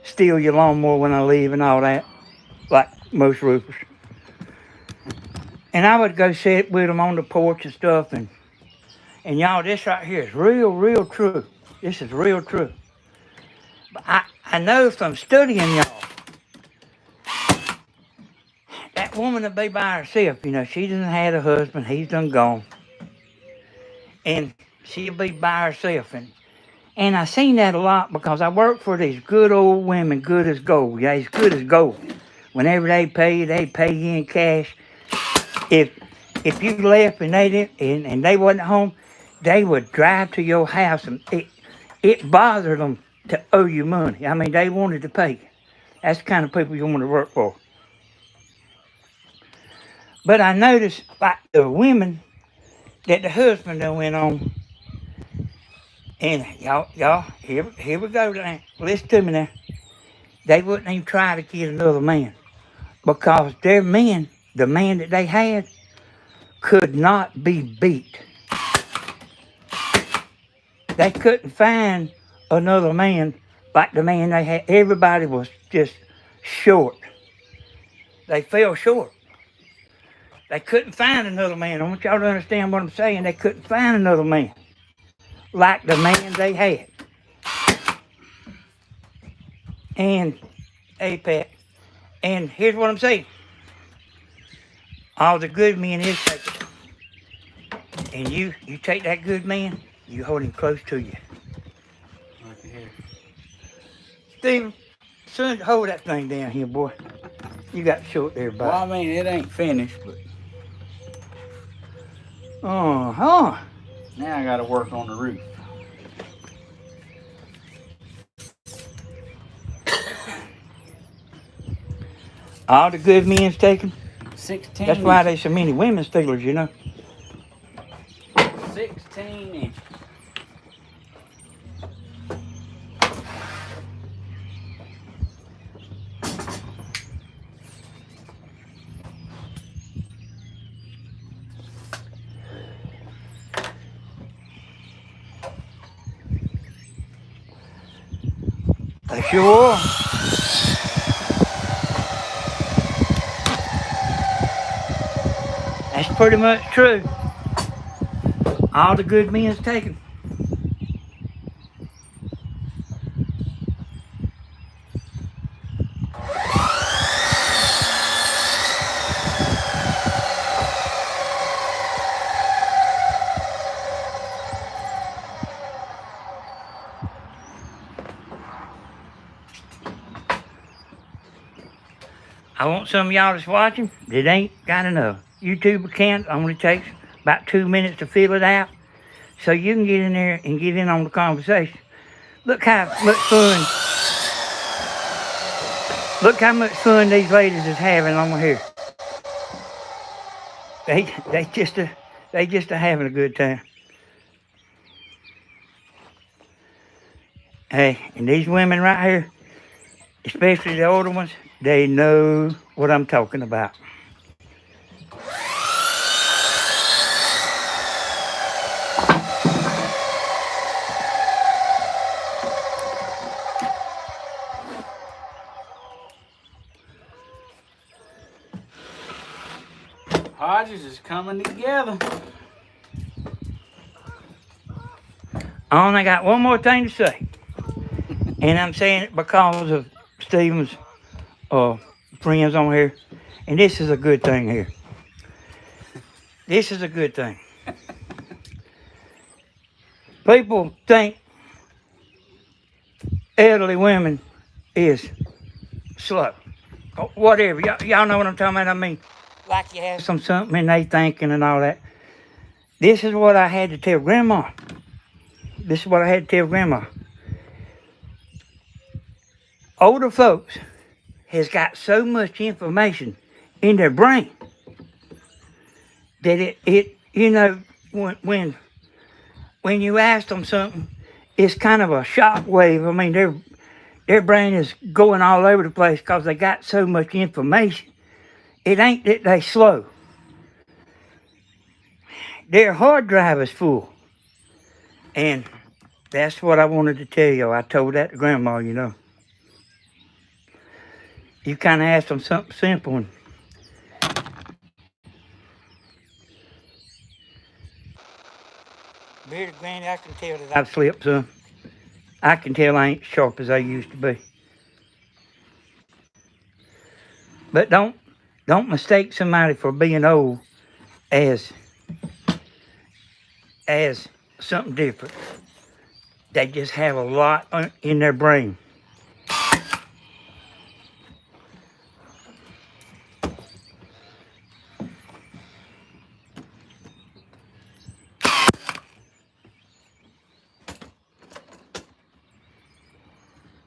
steal your lawnmower when I leave and all that, like most roofers. And I would go sit with them on the porch and stuff, and y'all, this right here is real true. This is real true. But I know from studying y'all, that woman will be by herself. You know, she doesn't have a husband, he's done gone. And she'll be by herself. And I seen that a lot because I work for these good old women, good as gold. Yeah, as good as gold. Whenever they pay you in cash. If you left and they didn't, and they wasn't home, they would drive to your house, and it bothered them to owe you money. I mean, they wanted to pay you. That's the kind of people you want to work for. But I noticed, like the women that the husband done went on, and y'all, here we go now. Listen to me now. They wouldn't even try to get another man because their men, the man that they had, could not be beat. They couldn't find another man like the man they had. Everybody was just short. They fell short. They couldn't find another man. I want y'all to understand what I'm saying. They couldn't find another man like the man they had. And, hey, Pat, and here's what I'm saying. All the good men is taken. And you take that good man, you hold him close to you. Look here. Steven, son, hold that thing down here, boy. You got short there, buddy. Well, I mean, it ain't finished, but Uh-huh. now I got to work on the roof. All the good men's taken. 16 That's why there's so many women stealers, you know. 16 inches. They sure are. That's pretty much true. All the good men's taken. I want some of y'all that's watching that ain't got enough YouTube account. Only takes about 2 minutes to fill it out, so you can get in there and get in on the conversation. Look how much fun. Look how much fun these ladies is having on here. They just are having a good time. Hey, and these women right here, especially the older ones, they know what I'm talking about. Hodges is coming together. I only got one more thing to say. And I'm saying it because of Steven's uh, friends on here. And this is a good thing here. This is a good thing. People think elderly women is slow. Whatever. Y'all know what I'm talking about? I mean, like you ask them something and they thinking and all that. This is what I had to tell Grandma. This is what I had to tell Grandma. Older folks has got so much information in their brain that it you know, when you ask them something, it's kind of a shock wave. I mean, their brain is going all over the place because they got so much information. It ain't that they slow. Their hard drive is full. And that's what I wanted to tell you. I told that to Grandma, you know. You kind of ask them something simple. And Bearded Granny, I can tell that I've slipped some. I can tell I ain't sharp as I used to be. But don't mistake somebody for being old as as something different. They just have a lot in their brain.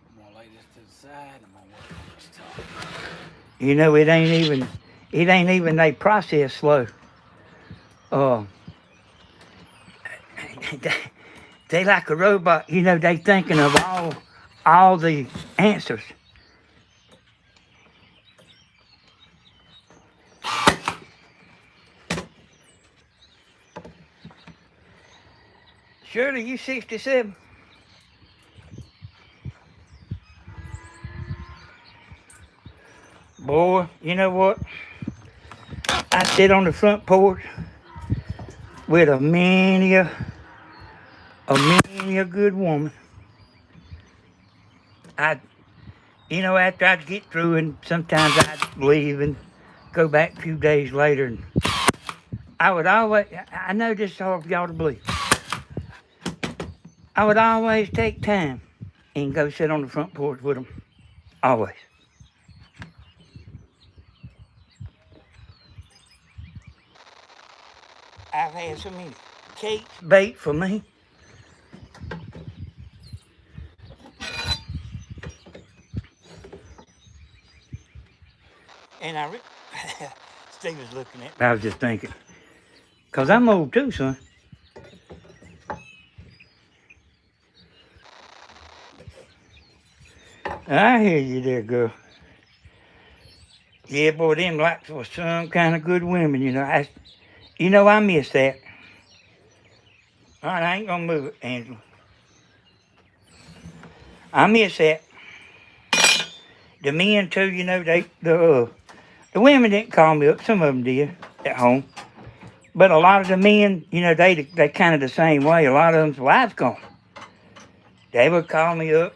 I'm gonna lay this to the side. I'm gonna work on this top. You know, it ain't even they process slow. Uh, they like a robot. You know, they thinking of all the answers. Shirley, you 67? Boy, you know what? I sit on the front porch with many a good woman. After I'd get through, and sometimes I'd leave and go back a few days later, and I would always, I know this is hard for y'all to believe, I would always take time and go sit on the front porch with them. Always. I've had so many cakes baked for me. And Steve was looking at me. I was just thinking, because I'm old too, son. I hear you there, girl. Yeah, boy, them like for some kind of good women, you know. I miss that. All right, I ain't gonna move it, Angela. I miss that. The men too, you know, the women didn't call me up. Some of them did at home, but a lot of the men, you know, they kind of the same way. A lot of them's wives gone. They would call me up.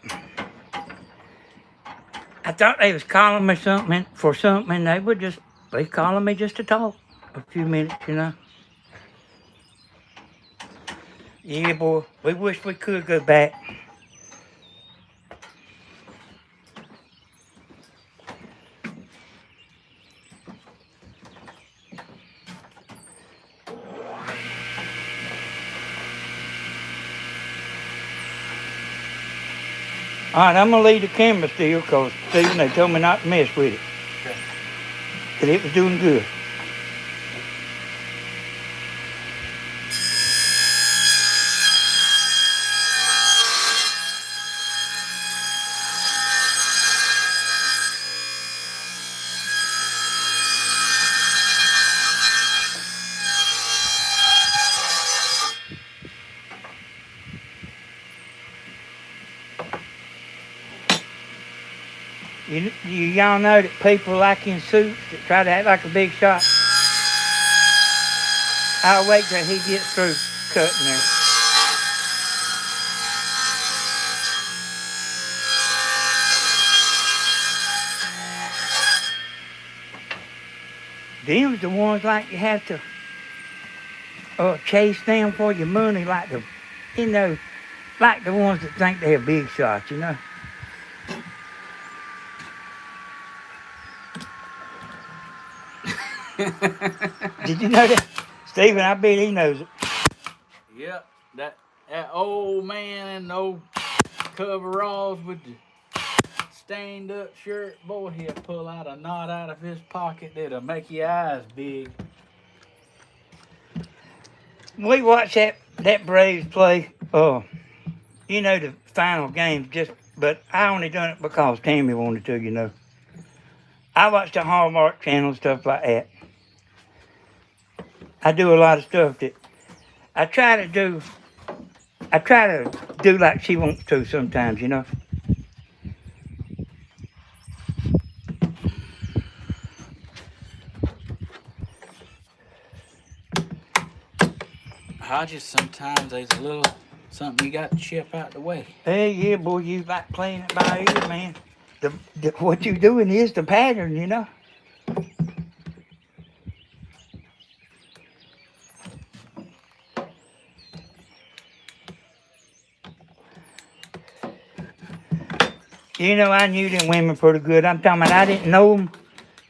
I thought they was calling me something for something, and they would just be calling me just to talk a few minutes, you know. Yeah, boy, we wish we could go back. All right, I'm gonna leave the camera still, cause Stephen, they told me not to mess with it. Okay. That it was doing good. Y'all know that people like in suits that try to act like a big shot. I'll wait till he gets through cutting there. Them's the ones like you have to chase them for your money, like like the ones that think they're big shots, you know. Did you know that? Steven, I bet he knows it. Yep, that old man in the old coveralls with the stained up shirt, boy, he'll pull out a knot out of his pocket that'll make your eyes big. We watched that Braves play, you know, the final game, but I only done it because Tammy wanted to, you know. I watch the Hallmark Channel, stuff like that. I do a lot of stuff that I try to do like she wants to sometimes, you know. Hodges, sometimes there's a little something you got to chip out the way. Hey, yeah, boy, you like playing it by ear, man. What you doing is the pattern, you know. You know, I knew them women pretty good. I'm talking about I didn't know them,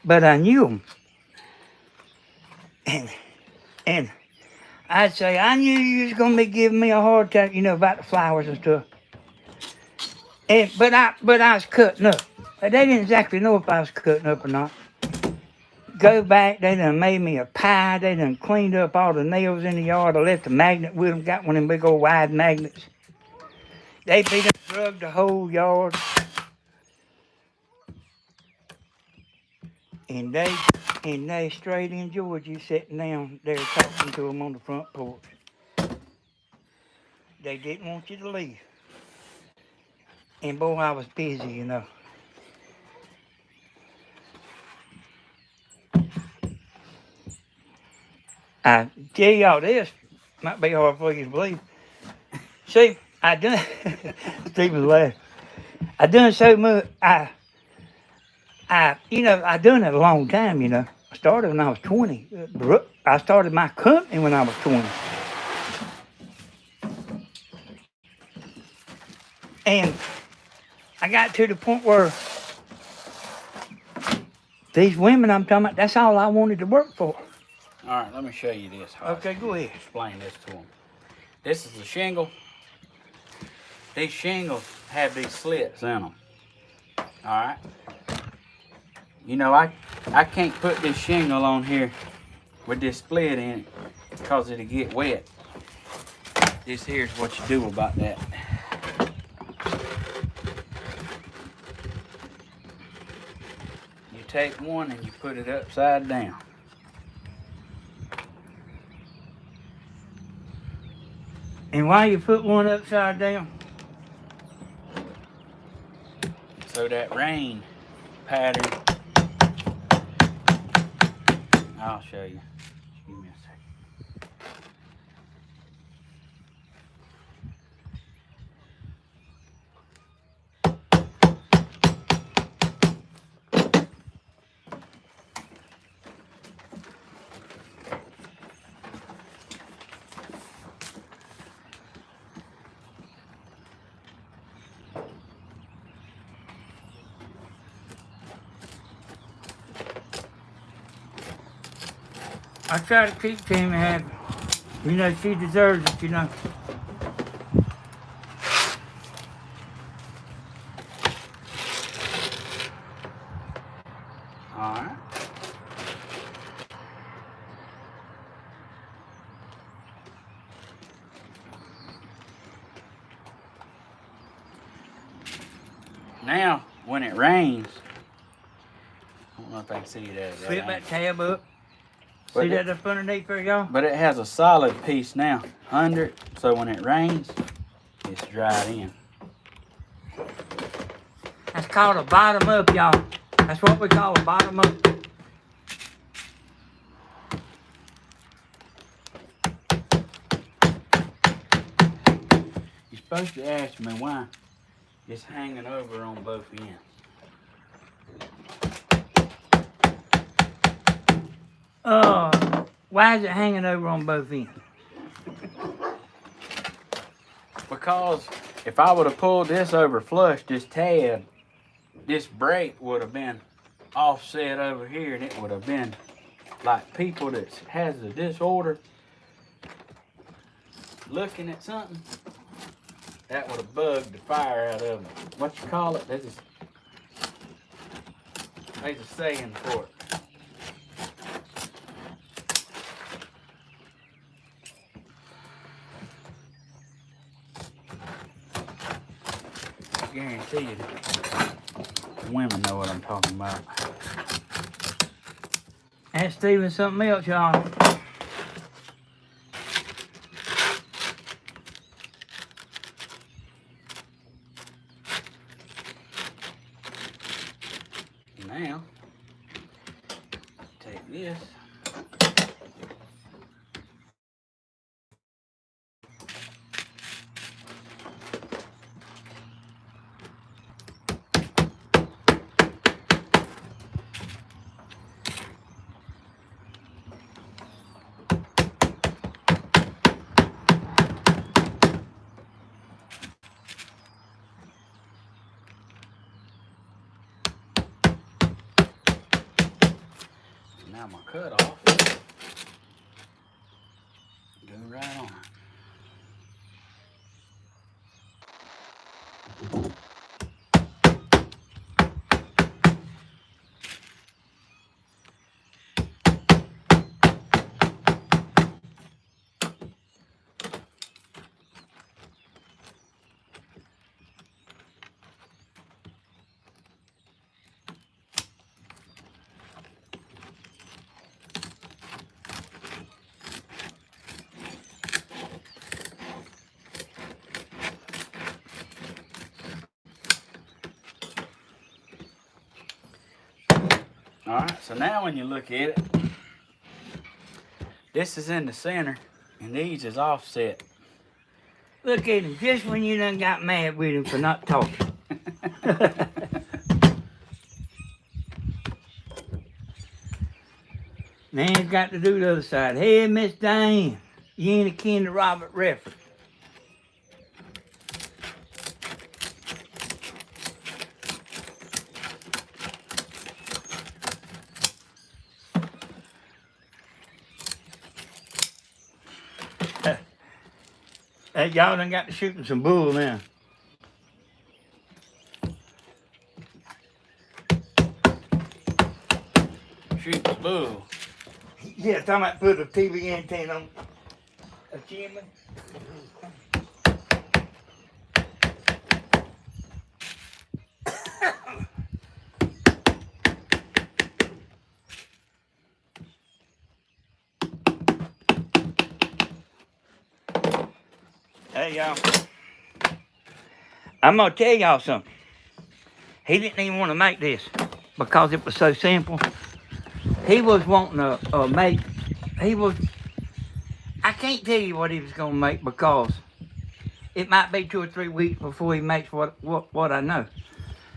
but I knew them. And I'd say, I knew you was going to be giving me a hard time, you know, about the flowers and stuff. But I was cutting up. They didn't exactly know if I was cutting up or not. Go back, they done made me a pie. They done cleaned up all the nails in the yard. I left a magnet with them, got one of them big old wide magnets. They beat up, drugged the whole yard. And they straight enjoyed you sitting down there talking to them on the front porch. They didn't want you to leave. And boy, I was busy, you know. I tell y'all this, might be hard for you to believe. See, I done, Stephen laughed. I done so much, I done it a long time, you know. I started when I was 20. I started my company when I was 20. And I got to the point where these women I'm talking about, that's all I wanted to work for. All right, let me show you this. Okay, go ahead. Explain this to them. This is the shingle. These shingles have these slits in them. All right. You know, I can't put this shingle on here with this split in it because it'll get wet. This here's what you do about that. You take one and you put it upside down. And why you put one upside down? So that rain pattern. I'll show you. Give me a second. I try to keep Tammy happy. You know, she deserves it, you know. All right. Now, when it rains, I don't know if I can see that. Flip that tab up. See that up underneath there, y'all? But it has a solid piece now under it, so when it rains, it's dried in. That's called a bottom up, y'all. That's what we call a bottom up. You're supposed to ask me why it's hanging over on both ends. Why is it hanging over on both ends? Because if I would have pulled this over flush, this tab, this brake would have been offset over here, and it would have been like people that has a disorder looking at something. That would have bugged the fire out of them. What you call it? There's a saying for it. I guarantee you, women know what I'm talking about. Ask Steven something else, y'all. Now, take this. Now my cutoff, go right on it. Alright, so now when you look at it, this is in the center, and these is offset. Look at him, just when you done got mad with him for not talking. Now he's got to do the other side. Hey, Miss Diane, you ain't akin to Robert Redford. Hey, y'all done got to shooting some bull now. Shoot the bull. Yeah, talking about put a TV antenna on a chimney. Hey, y'all. I'm going to tell y'all something. He didn't even want to make this because it was so simple. He was wanting to make, I can't tell you what he was going to make because it might be 2 or 3 weeks before he makes what I know.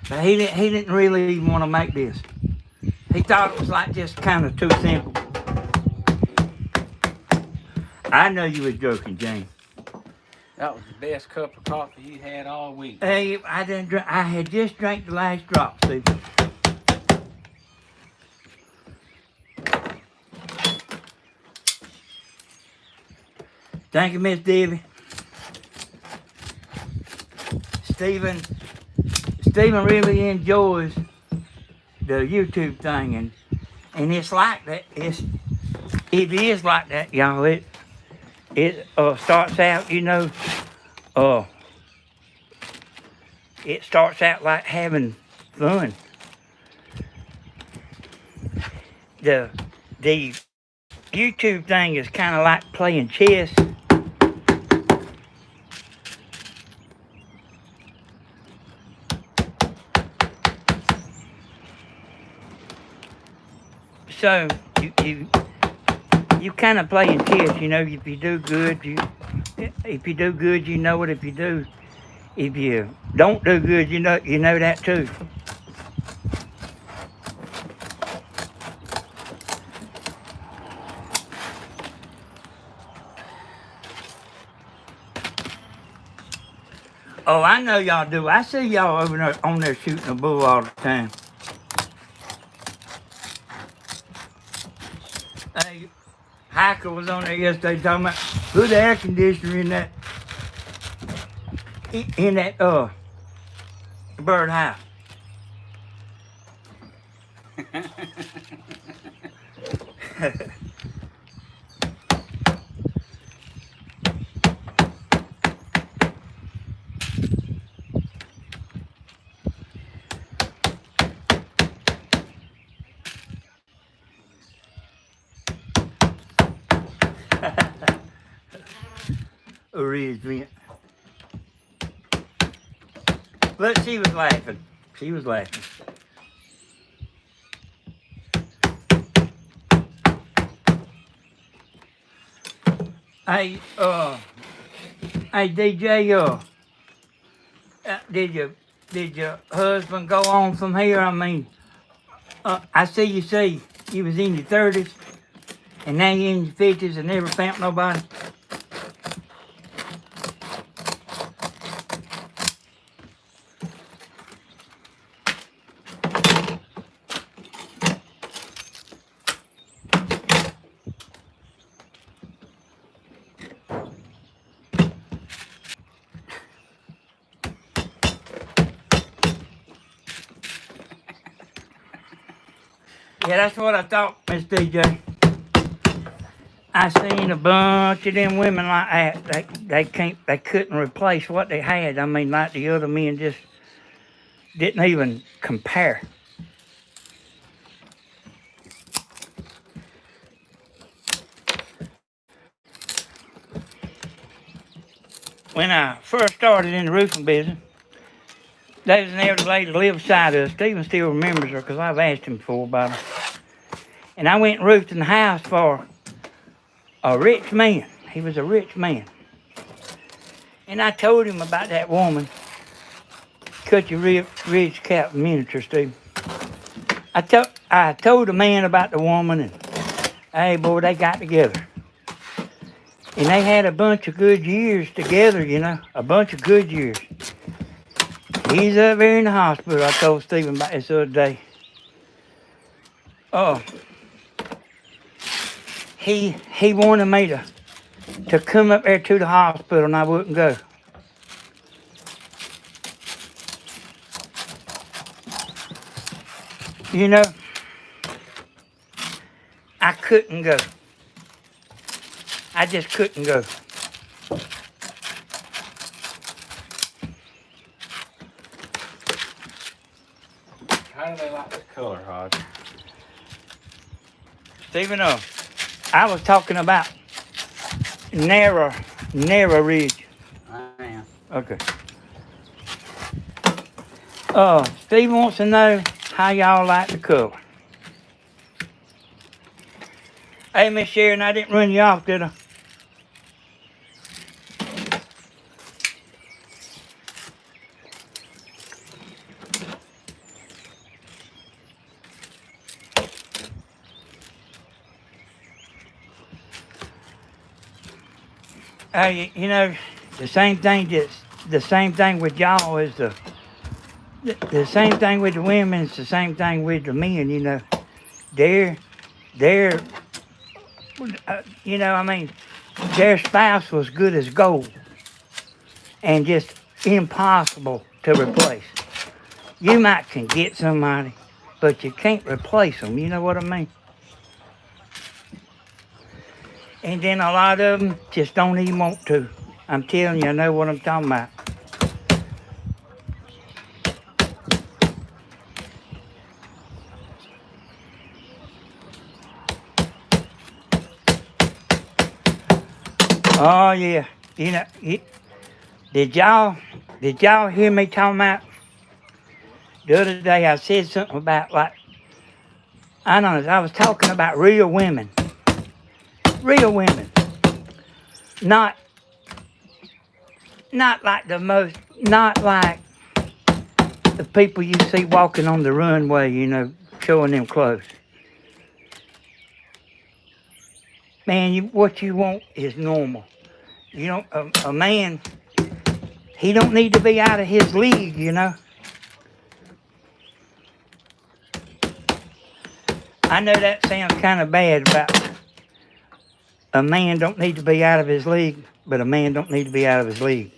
But he didn't really even want to make this. He thought it was like just kind of too simple. I know you was joking, James. That was the best cup of coffee you had all week. Hey, I didn't drink. I had just drank the last drop, Steve. Thank you, Miss Debbie. Steven really enjoys the YouTube thing, and it's like that. It is like that, y'all. It starts out, you know, it starts out like having fun. The YouTube thing is kind of like playing chess. So you kind of playing chess, you know. If you do good, you know it. If you don't do good, you know that too. Oh, I know y'all do. I see y'all over there on there shooting a bull all the time. Hey, Hiker was on there yesterday talking about put the air conditioner in that bird house. A ridge vent. Look, she was laughing. She was laughing. Hey, DJ, did your husband go on from here? I mean, I see you say you was in your 30s and now you're in your 50s and never found nobody. Yeah, that's what I thought, Miss DJ. I seen a bunch of them women like that. They couldn't replace what they had. I mean, like the other men just didn't even compare. When I first started in the roofing business, there was an elderly lady that lived beside us. Steven still remembers her because I've asked him before about her. And I went and roofed in the house for a rich man. He was a rich man. And I told him about that woman. Cut your ridge cap miniature, Steve. I told the man about the woman, and hey, boy, they got together. And they had a bunch of good years together, you know, a bunch of good years. He's up there in the hospital. I told Steven about this the other day. Oh, he wanted me to come up there to the hospital, and I wouldn't go. You know, I couldn't go. I just couldn't go. How do they like the color, Hodge? Stephen, I was talking about narrow ridge. I am. Okay. Stephen wants to know how y'all like the color. Hey, Miss Sharon, I didn't run you off, did I? You know, the same thing with y'all is the same thing with the women. It's the same thing with the men. You know, they're you know, I mean, their spouse was good as gold and just impossible to replace. You might can get somebody, but you can't replace them. You know what I mean? And then a lot of them just don't even want to. I'm telling you, I know what I'm talking about. Oh yeah, you know, did y'all hear me talking about the other day? I said something about like I don't know. I was talking about real women, not like not like the people you see walking on the runway, you know, showing them clothes. Man, what you want is normal. You know, a man, he don't need to be out of his league, you know. I know that sounds kind of bad about a man don't need to be out of his league, but a man don't need to be out of his league.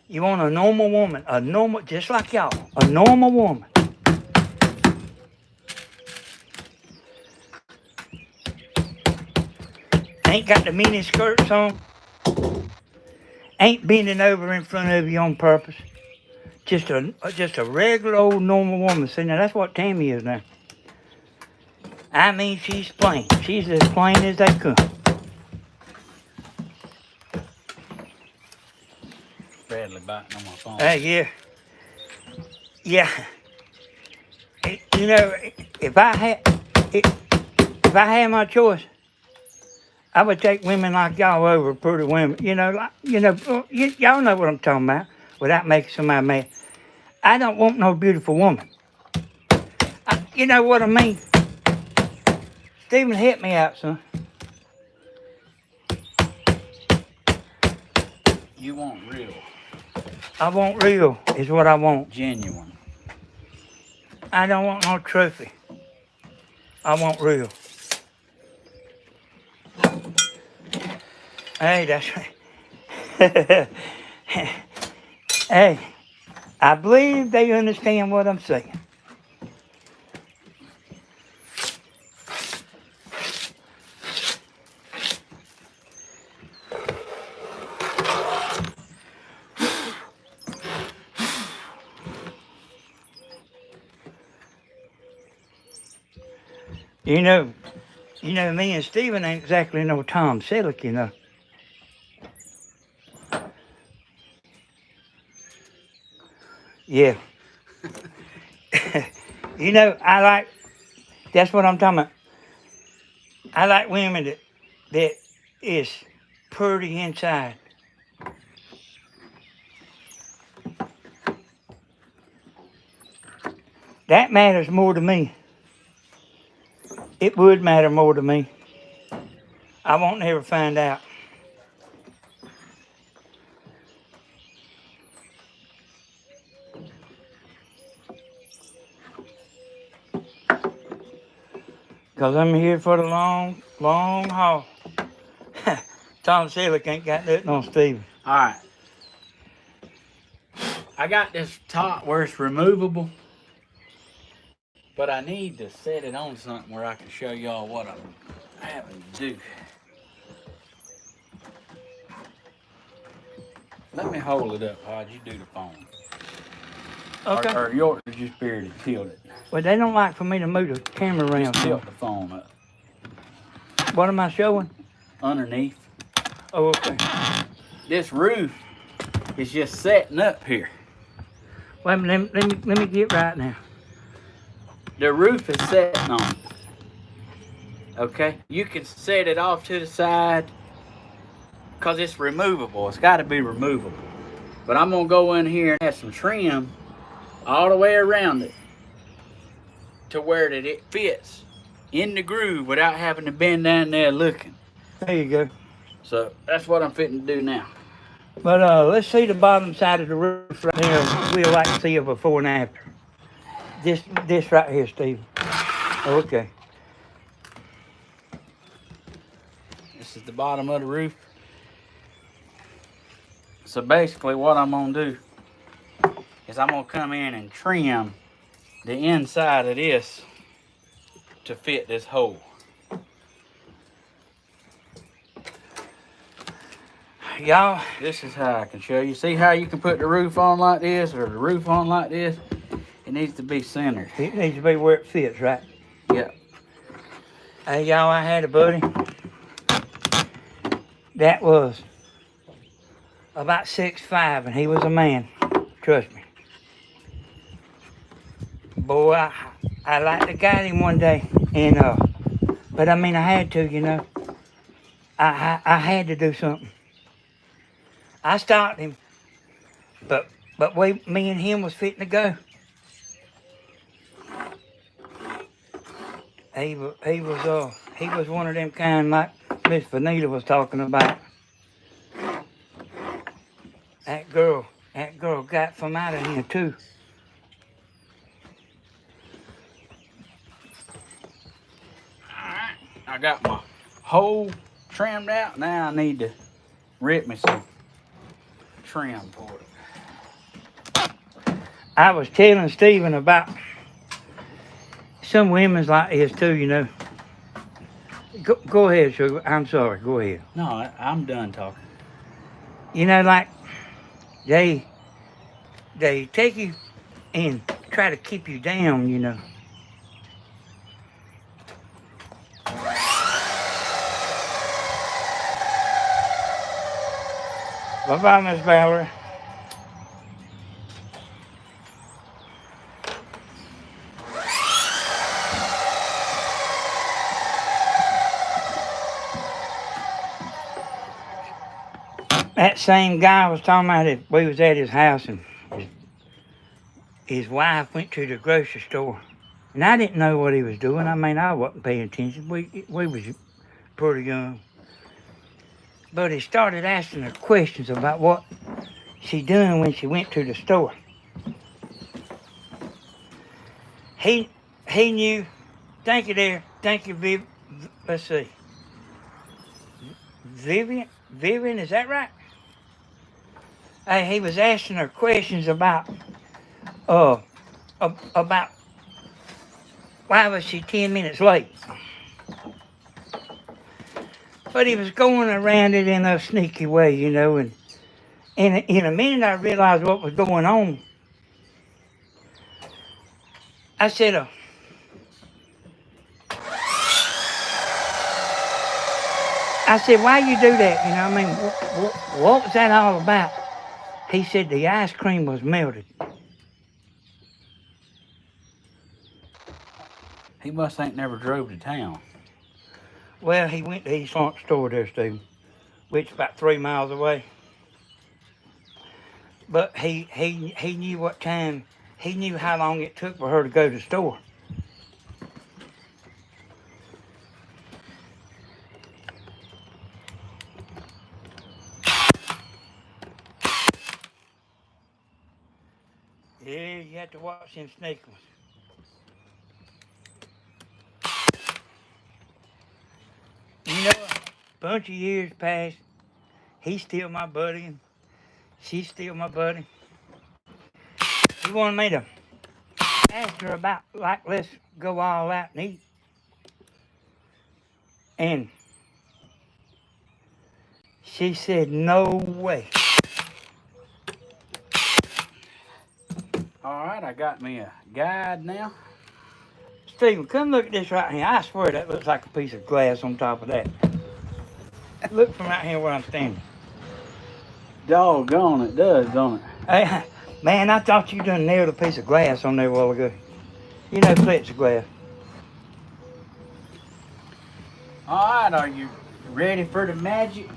You want a normal woman, just like y'all, a normal woman. Ain't got the mini skirts on. Ain't bending over in front of you on purpose. Just a regular old normal woman. See, now that's what Tammy is now. I mean, she's plain. She's as plain as they come. Bradley biting on my phone. Yeah. Yeah. You know, if I had my choice, I would take women like y'all over pretty women. Y'all know what I'm talking about without making somebody mad. I don't want no beautiful woman. You know what I mean? Steven, help me out, son. You want real. I want real is what I want. Genuine. I don't want no trophy. I want real. Hey, that's right. Hey, I believe they understand what I'm saying. You know, me and Steven ain't exactly no Tom Selleck, you know. Yeah. That's what I'm talking about. I like women that is pretty inside. That matters more to me. It would matter more to me. I won't never find out. Because I'm here for the long, long haul. Tom Selleck ain't got nothing on Steven. All right. I got this top where it's removable, but I need to set it on something where I can show y'all what I'm having to do. Let me hold it up, Hodge. You do the phone. Okay. Or yours is just buried and tilt it. Well, they don't like for me to move the camera around. Just tilt the phone up. What am I showing? Underneath. Oh, okay. This roof is just setting up here. Wait a minute, let me get right now. The roof is setting on. Okay? You can set it off to the side because it's removable. It's got to be removable. But I'm going to go in here and add some trim all the way around it to where that it fits in the groove without having to bend down there looking. There you go. So that's what I'm fitting to do now. But let's see the bottom side of the roof right here. We'll like to see a before and after. This right here, Steve. Okay. This is the bottom of the roof. So basically what I'm going to do is I'm going to come in and trim the inside of this to fit this hole. Y'all, this is how I can show you. See how you can put the roof on like this or the roof on like this? It needs to be centered. It needs to be where it fits, right? Yep. Hey, y'all, I had a buddy that was about 6'5", and he was a man. Trust me. Boy, I like to guide him one day, and but I mean, I had to, you know. I had to do something. I stopped him, but me and him was fitting to go. He was one of them kind like Miss Vanita was talking about. that girl got from out of here too. Alright, I got my hole trimmed out. Now I need to rip me some trim for it. I was telling Steven about some women's like this too, you know. Go ahead, sugar. I'm sorry. Go ahead. No, I'm done talking. You know, like they take you and try to keep you down, you know. Bye-bye, Miss Valerie. That same guy was talking about it. We was at his house and his wife went to the grocery store. And I didn't know what he was doing. I mean, I wasn't paying attention. We was pretty young. But he started asking her questions about what she doing when she went to the store. He knew. Thank you there. Thank you, Viv. Let's see. Vivian, is that right? He was asking her questions about about why was she 10 minutes late. But he was going around it in a sneaky way, you know, and in a minute I realized what was going on. I said, why you do that? You know, I mean, what was that all about? He said the ice cream was melted. He must ain't never drove to town. Well, he went to East Lawrence store there, Stephen, which is about 3 miles away. But he knew what time, he knew how long it took for her to go to the store. Yeah, you have to watch them snake ones. You know, a bunch of years passed. He's still my buddy, and she's still my buddy. He wanted me to ask her about, like, let's go all out and eat. And she said, no way. All right, I got me a guide now. Steven, come look at this right here. I swear that looks like a piece of glass on top of that. Look from right here where I'm standing. Doggone, it does, don't it? Hey, man, I thought you done nailed a piece of glass on there a while ago. You know plexiglass. All right, are you ready for the magic?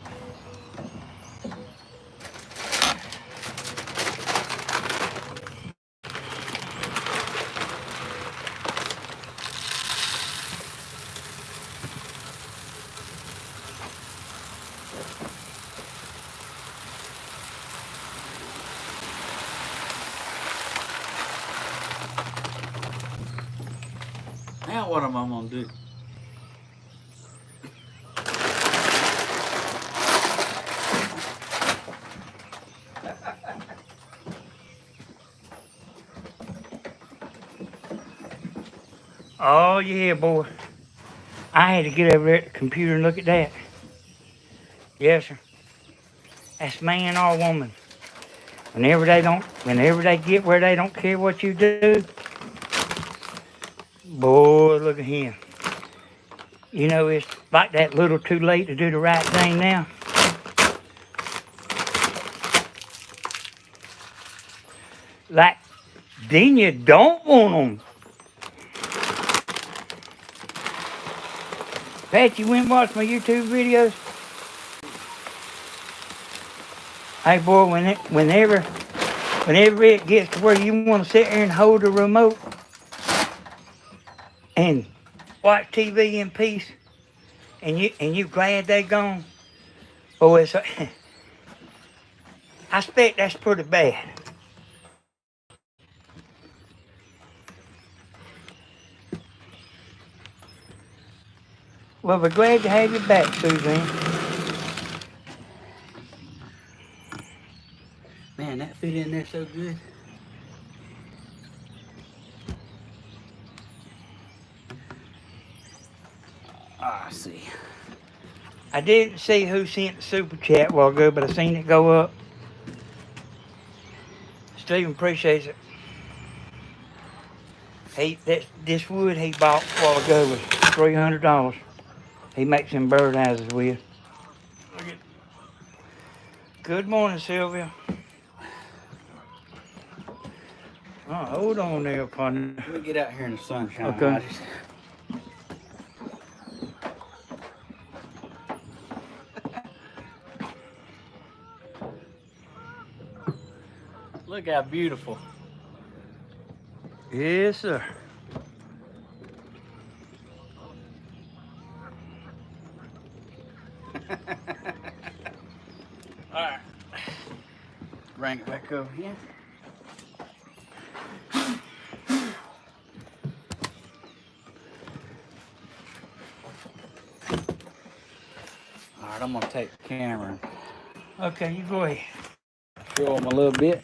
Now what am I gonna do? Oh, yeah, boy. I had to get over there at the computer and look at that. Yes, sir. That's man or woman. Whenever they get where they don't care what you do, boy, look at him. You know, it's like that little too late to do the right thing now. Like, then you don't want them. Pat, you went and watched my YouTube videos? Hey, boy, whenever it gets to where you want to sit there and hold the remote and watch TV in peace, and you glad they gone, boy, I expect that's pretty bad. Well, we're glad to have you back, Suzanne. Man, that fit in there so good. Ah, I see. I didn't see who sent the super chat a while ago, but I seen it go up. Steven appreciates it. This wood he bought a while ago was $300. He makes them birdhouses with. Look at. Good morning, Sylvia. Oh, hold on there, partner. Let me get out here in the sunshine. Okay. Look how beautiful. Yes, sir. All right. Bring it back over here. All right, I'm gonna take the camera and Okay, you go ahead. show them a little bit.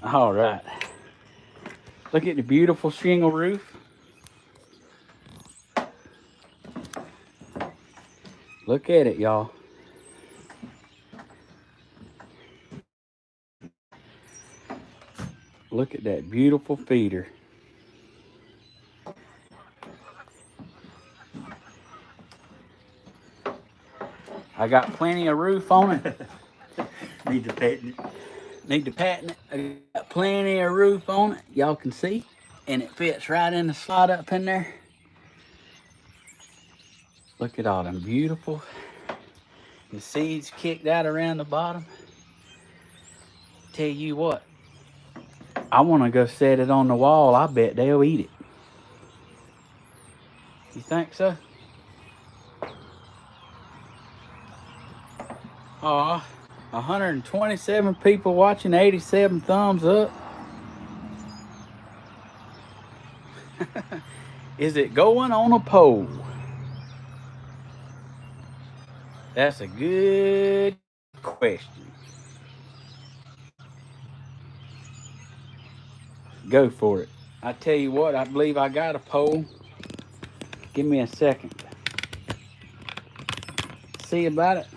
All right. Look at the beautiful shingle roof. Look at it, y'all. Look at that beautiful feeder. I got plenty of roof on it. Need to patent it. Need to patent it. I got plenty of roof on it. Y'all can see. And it fits right in the slot up in there. Look at all them beautiful. The seeds kicked out around the bottom. Tell you what, I want to go set it on the wall. I bet they'll eat it. You think so? Aw, 127 people watching, 87 thumbs up. Is it going on a poll? That's a good question. Go for it. I tell you what, I believe I got a poll. Give me a second. See about it.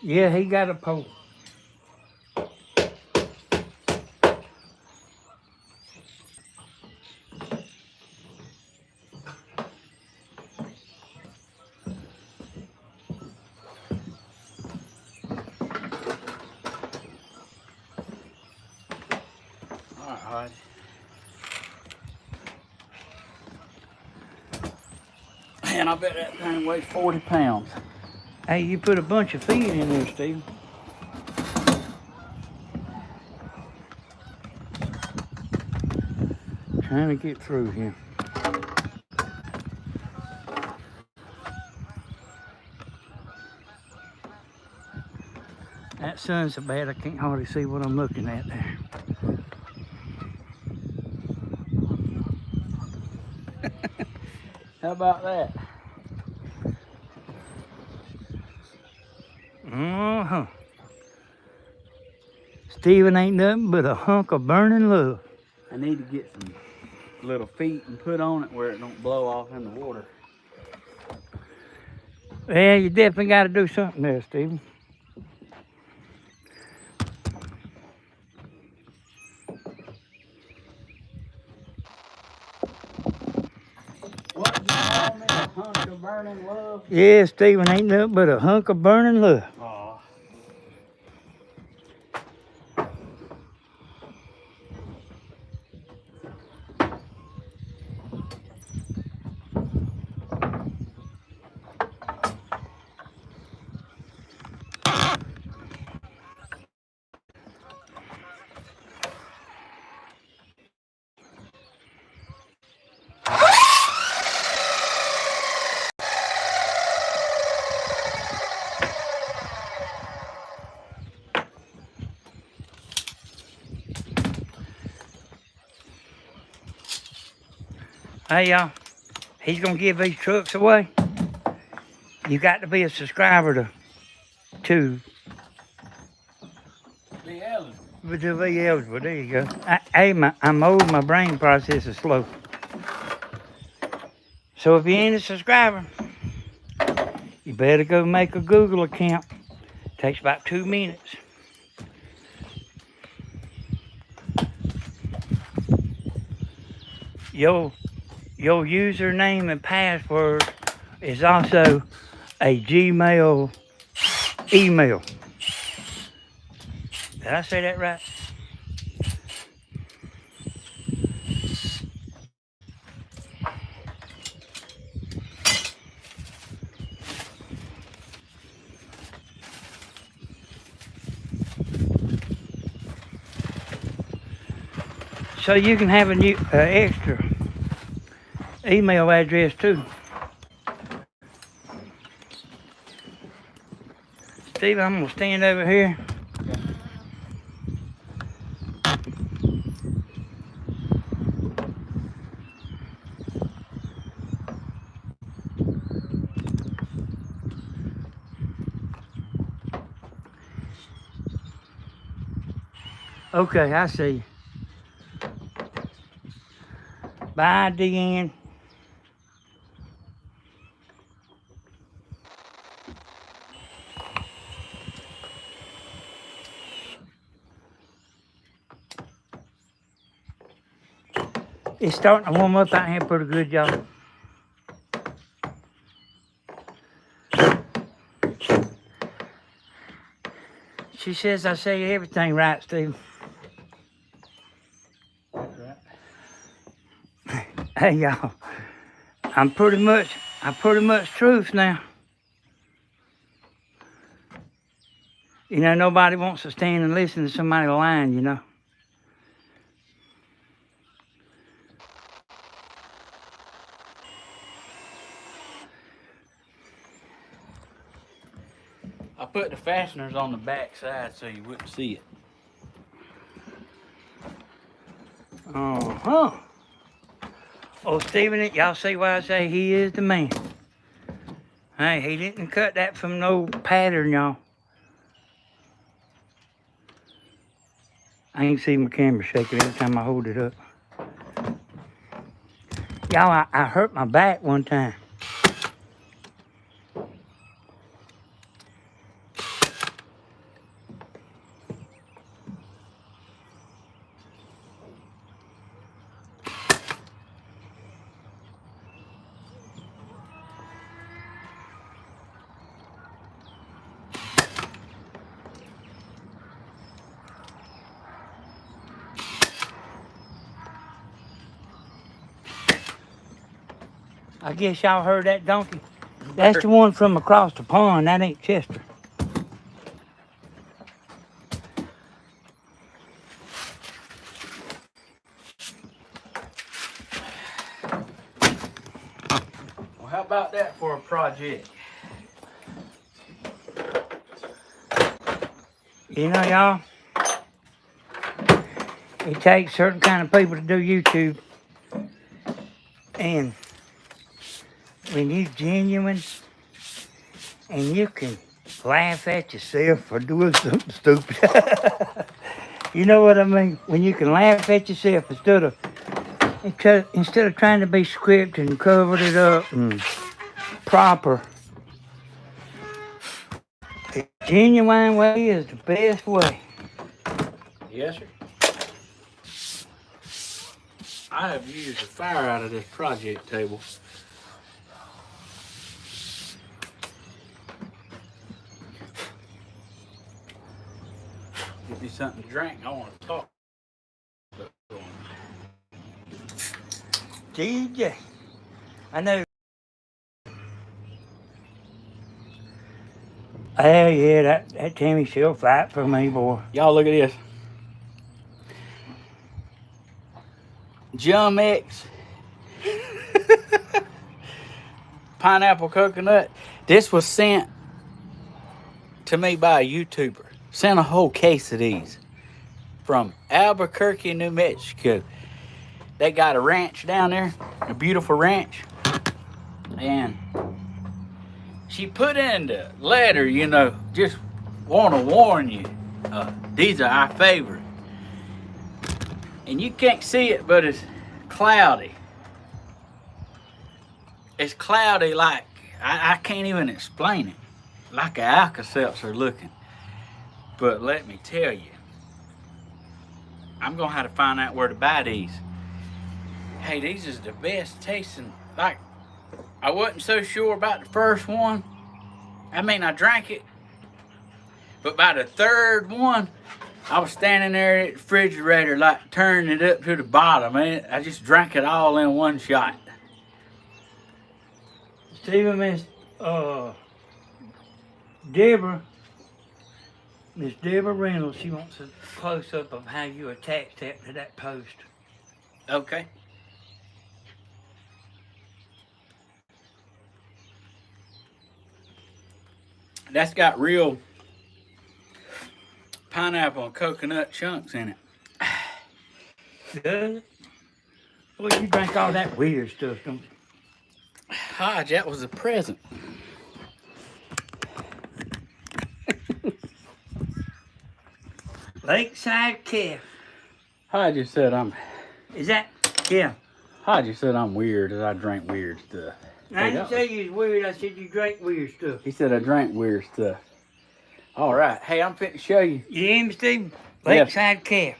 Yeah, he got a pole. All right. Man, I bet that thing weighs 40 pounds. Hey, you put a bunch of feed in there, Steve. Trying to get through here. That sun's so bad I can't hardly see what I'm looking at there. How about that? Uh-huh. Steven ain't nothing but a hunk of burning love. I need to get some little feet and put on it where it don't blow off in the water. Yeah, you definitely got to do something there, Steven. What did you call me? A hunk of burning love? Yeah, Steven ain't nothing but a hunk of burning love. Aw. Hey, y'all. He's going to give these trucks away. You got to be a subscriber to Be eligible. to be eligible. There you go. I'm old. My brain process is slow. So if you ain't a subscriber, you better go make a Google account. Takes about 2 minutes. Your username and password is also a Gmail email. Did I say that right? So you can have a new extra email address too. Steve, I'm gonna stand over here. Okay, I see you. Bye, DN. It's starting to warm up out here pretty good, y'all. She says I say everything right, Steve. That's right. Hey, y'all. I'm pretty much truth now. You know, nobody wants to stand and listen to somebody lying, you know. I put the fasteners on the back side so you wouldn't see it. Uh-huh. Oh, Steven, y'all see why I say he is the man. Hey, he didn't cut that from no pattern, y'all. I ain't see my camera shaking every time I hold it up. Y'all, I hurt my back one time. I guess y'all heard that donkey. That's the one from across the pond. That ain't Chester. Well, how about that for a project? You know, y'all, it takes certain kind of people to do YouTube. And when you genuine and you can laugh at yourself for doing something stupid. You know what I mean? When you can laugh at yourself instead of trying to be scripted and covered it up and proper. The genuine way is the best way. Yes, sir. I have used the fire out of this project table. Give me something to drink. I want to talk. DJ, I know. Hell yeah, that Timmy she'll fight for me, boy. Y'all look at this. Jum X. Pineapple coconut. This was sent to me by a YouTuber. Sent a whole case of these from Albuquerque, New Mexico. They got a ranch down there. a beautiful ranch. And she put in the letter, you know, just want to warn you, these are our favorite. And you can't see it, but it's cloudy. It's cloudy like, I can't even explain it. Like an Alka-Seltzer looking. But let me tell you, I'm going to have to find out where to buy these. Hey, these is the best tasting. Like, I wasn't so sure about the first one. I mean, I drank it. But by the third one, I was standing there at the refrigerator, like turning it up to the bottom. Man, I just drank it all in one shot. Steven, Miss Deborah, Miss Deborah Reynolds, she wants a close-up of how you attached that to that post. Okay. That's got real pineapple and coconut chunks in it. Does it? Well, you drank all that weird stuff, don't you? Hodge, that was a present. Lakeside Cafe. Hodge said I'm. Is that? Yeah. Hodge said I'm weird as I drink weird stuff. I didn't say you was weird. I said you drank weird stuff. He said I drank weird stuff. All right. Hey, I'm fitting to show you. You hear me, Steve? Lakeside Cafe.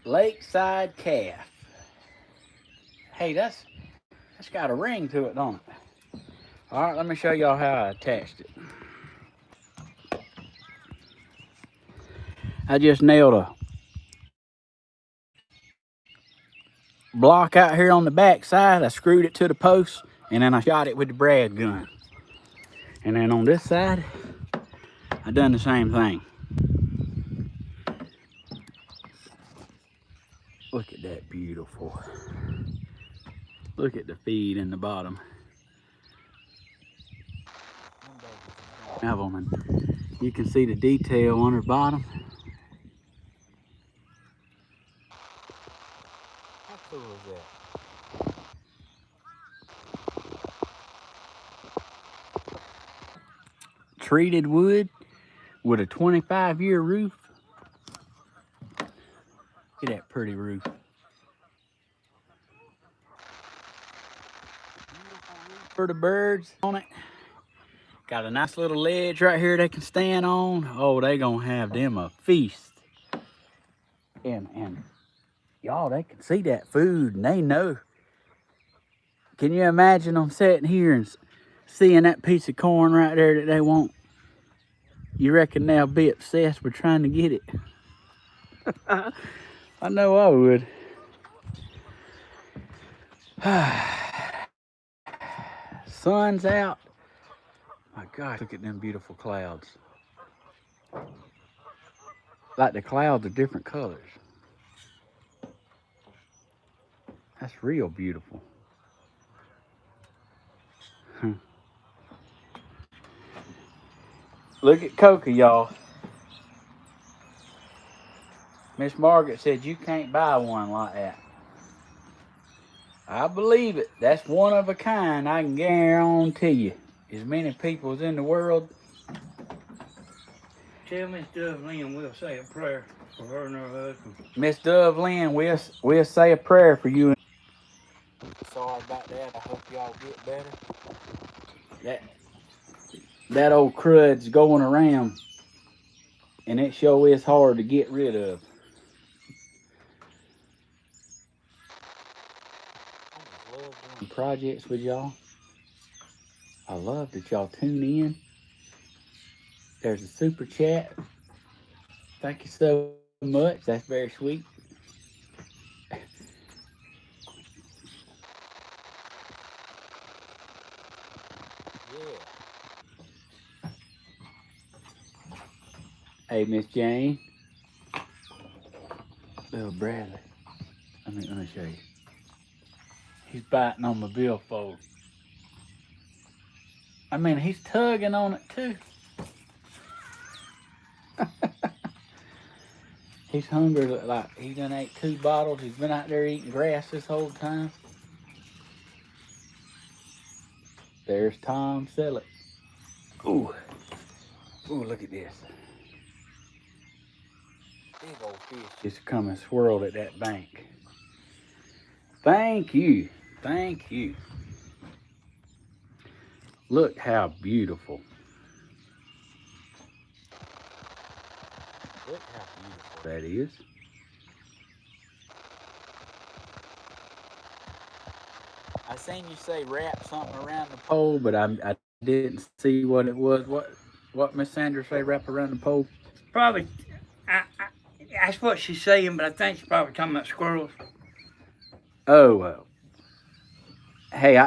Lakeside Cafe. Hey, that's got a ring to it, don't it? All right, let me show y'all how I attached it. I just nailed a block out here on the back side. I screwed it to the post, and then I shot it with the brad gun. And then on this side, I done the same thing. Look at that beautiful. Look at the feed in the bottom. Have them, and you can see the detail on her bottom. How cool is that? Treated wood with a 25-year roof. Look at that pretty roof. For the birds on it. Got a nice little ledge right here they can stand on. Oh, they gonna have them a feast. And y'all, they can see that food and they know. Can you imagine them sitting here and seeing that piece of corn right there that they want? You reckon they'll be obsessed with trying to get it? I know I would. Sun's out. My God, look at them beautiful clouds. Like the clouds are different colors. That's real beautiful. Look at Coca, y'all. Miss Margaret said you can't buy one like that. I believe it. That's one of a kind, I can guarantee you. As many people as in the world. Tell Miss Dove Lynn we'll say a prayer for her and her husband. Miss Dove Lynn, we'll say a prayer for you. Sorry about that. I hope y'all get better. That old crud's going around, and it sure is hard to get rid of. I love doing projects with y'all. I love that y'all tune in. There's a super chat. Thank you so much. That's very sweet. Hey, Miss Jane. Little Bradley. Let me show you. He's biting on my billfold. I mean, he's tugging on it too. He's hungry like he done ate 2 bottles. He's been out there eating grass this whole time. There's Tom Selleck. Ooh. Ooh, look at this. Big old fish just come and swirled at that bank. Thank you. Thank you. Look how beautiful. Look how beautiful that is. I seen you say wrap something around the pole, but I didn't see what it was. What Miss Sanders say wrap around the pole? Probably, that's what she's saying, but I think she's probably talking about squirrels. Oh, hey,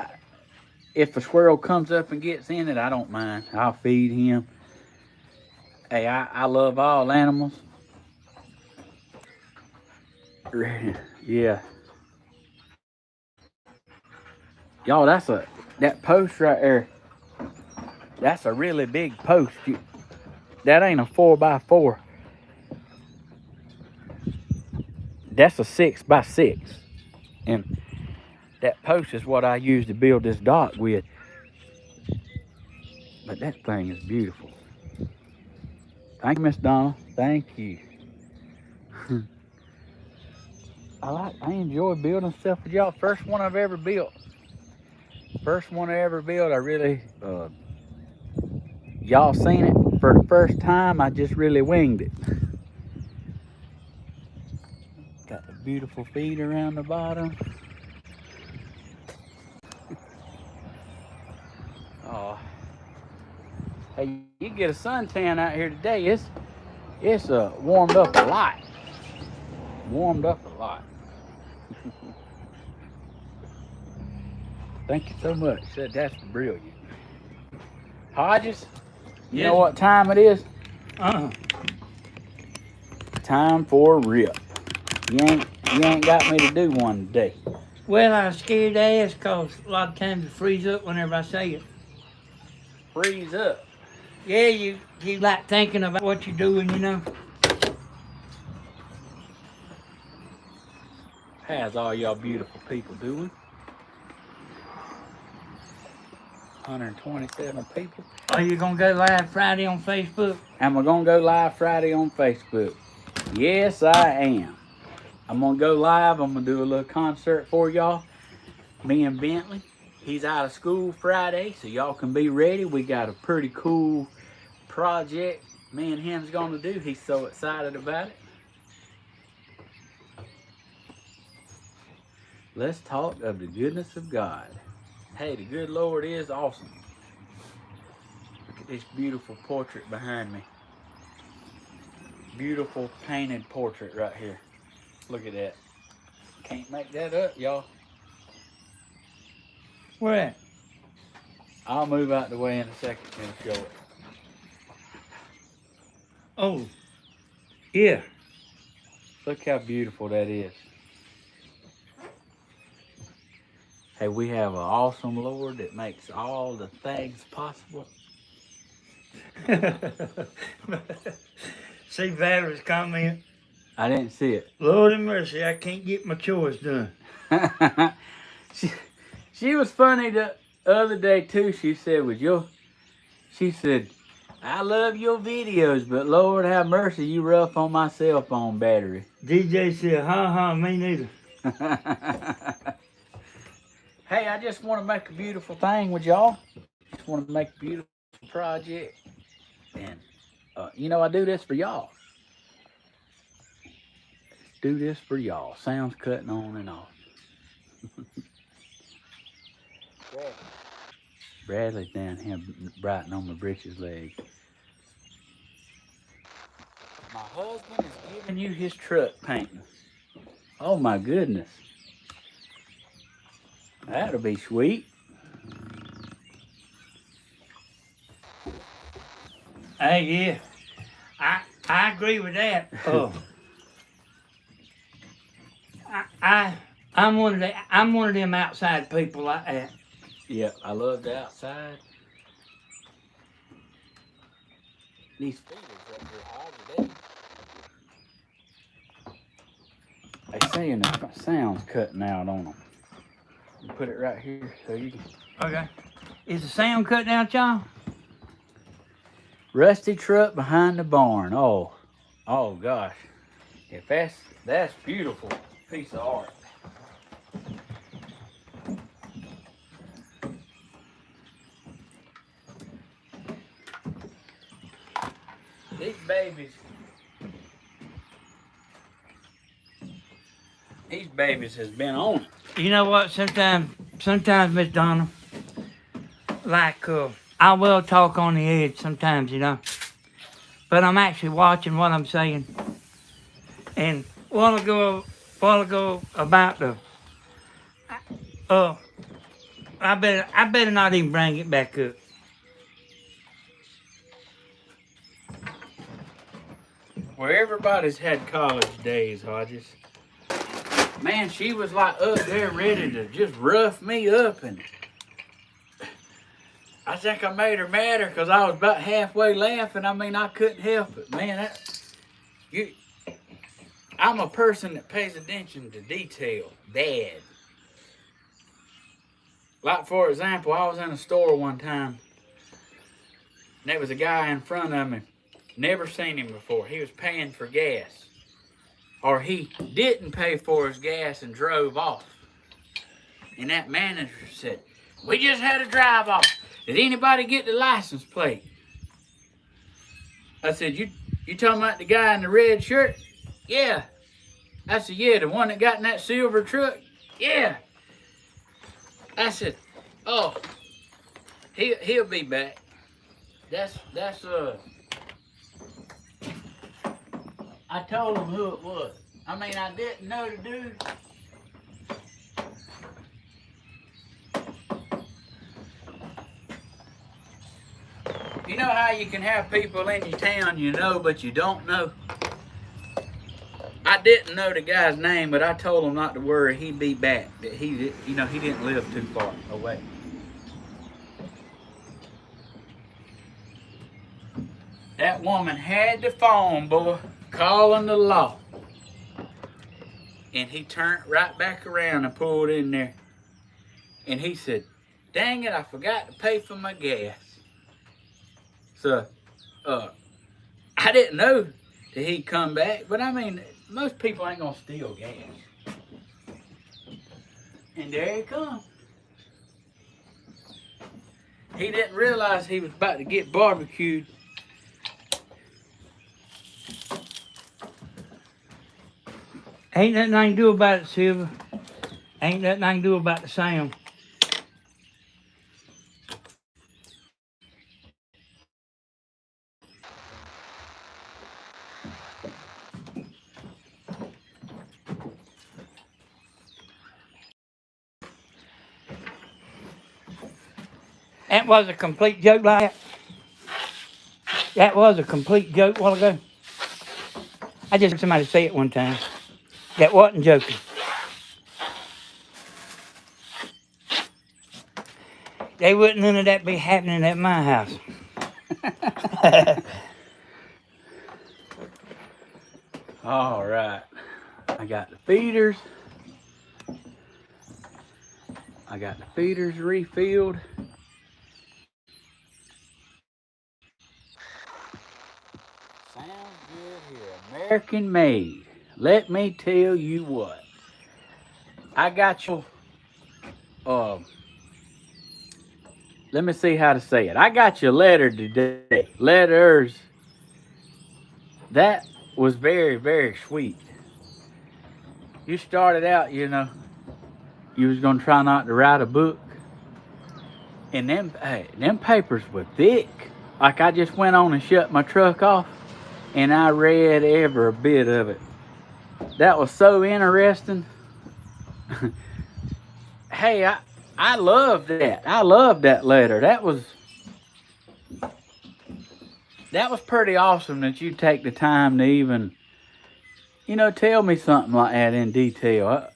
if a squirrel comes up and gets in it, I don't mind. I'll feed him. Hey, I love all animals. Yeah. Y'all, that post right there. That's a really big post. That ain't a 4x4. That's a 6x6. And that post is what I use to build this dock with. But that thing is beautiful. Thank you, Miss Donna. Thank you. I enjoy building stuff with y'all. First one I've ever built. First one I ever built. I really y'all seen it for the first time. I just really winged it. Got the beautiful feet around the bottom. Oh, hey, you get a suntan out here today. It's warmed up a lot. Warmed up a lot. Thank you so much. That's brilliant. Hodges, you know what time it is? Time for a rip. You ain't got me to do one today. Well, I was scared to ask because a lot of times it freeze up whenever I say it. Freeze up. Yeah, you like thinking about what you're doing, you know. How's all y'all beautiful people doing? 127 people. Are you going to go live Friday on Facebook? Am I going to go live Friday on Facebook? Yes, I am. I'm going to go live. I'm going to do a little concert for y'all. Me and Bentley. He's out of school Friday, so y'all can be ready. We got a pretty cool project me and him's going to do. He's so excited about it. Let's talk of the goodness of God. Hey, the good Lord is awesome. Look at this beautiful portrait behind me. Beautiful painted portrait right here. Look at that. Can't make that up, y'all. Where at? I'll move out the way in a second and show it. Oh, yeah. Look how beautiful that is. Hey, we have an awesome Lord that makes all the things possible. See Valerie's comment? I didn't see it. Lord have mercy, I can't get my chores done. she was funny the other day too. She said, she said, I love your videos, but Lord have mercy, you rough on my cell phone battery. DJ said, me neither. Hey, I just want to make a beautiful thing with y'all. Just want to make a beautiful project. And, I do this for y'all. Do this for y'all. Sounds cutting on and off. Bradley's down here biting on my britches leg. My husband is giving you his truck painting. Oh my goodness. That'll be sweet. Hey, yeah. I agree with that. Oh. I'm one of them outside people like that. Yeah, I love the outside. These feeders up here hard today. They saying the sound's cutting out on them. You put it right here so you can. Okay. Is the sound cut down, y'all? Rusty truck behind the barn. Oh, oh gosh. If that's beautiful piece of art. These babies has been on it. You know what? Sometimes, Miss Donna, like, I will talk on the edge sometimes, you know. But I'm actually watching what I'm saying. And a while ago about the, I better not even bring it back up. Where everybody's had college days, Hodges. Man, she was like up there ready to just rough me up, and I think I made her madder because I was about halfway laughing. I mean, I couldn't help it. Man, I'm a person that pays attention to detail. Bad. Like, for example, I was in a store one time, and there was a guy in front of me. Never seen him before. He was paying for gas. Or he didn't pay for his gas and drove off. And that manager said, "We just had a drive off. Did anybody get the license plate?" I said, You talking about the guy in the red shirt?" "Yeah." I said, "Yeah, the one that got in that silver truck?" "Yeah." I said, "Oh, he'll be back." I told him who it was. I mean, I didn't know the dude. You know how you can have people in your town you know, but you don't know? I didn't know the guy's name, but I told him not to worry. He'd be back. That he didn't live too far away. That woman had the phone, boy, calling the law. And he turned right back around and pulled in there. And he said, "Dang it, I forgot to pay for my gas." So, I didn't know that he'd come back. But I mean, most people ain't gonna steal gas. And there he comes. He didn't realize he was about to get barbecued. Ain't nothing I can do about it, Silver. Ain't nothing I can do about the sound. That was a complete joke like that. That was a complete joke a while ago. I just heard somebody say it one time. That wasn't joking. They wouldn't none of that be happening at my house. All right. I got the feeders. I got the feeders refilled. Sounds good here. American made. Let me tell you what. I got your let me see how to say it. I got your letter today. Letters. That was very, very sweet. You started out, you was gonna try not to write a book. And them papers were thick. Like, I just went on and shut my truck off and I read every bit of it. That was so interesting. Hey, I love that. I love that letter. That was pretty awesome that you take the time to even, tell me something like that in detail.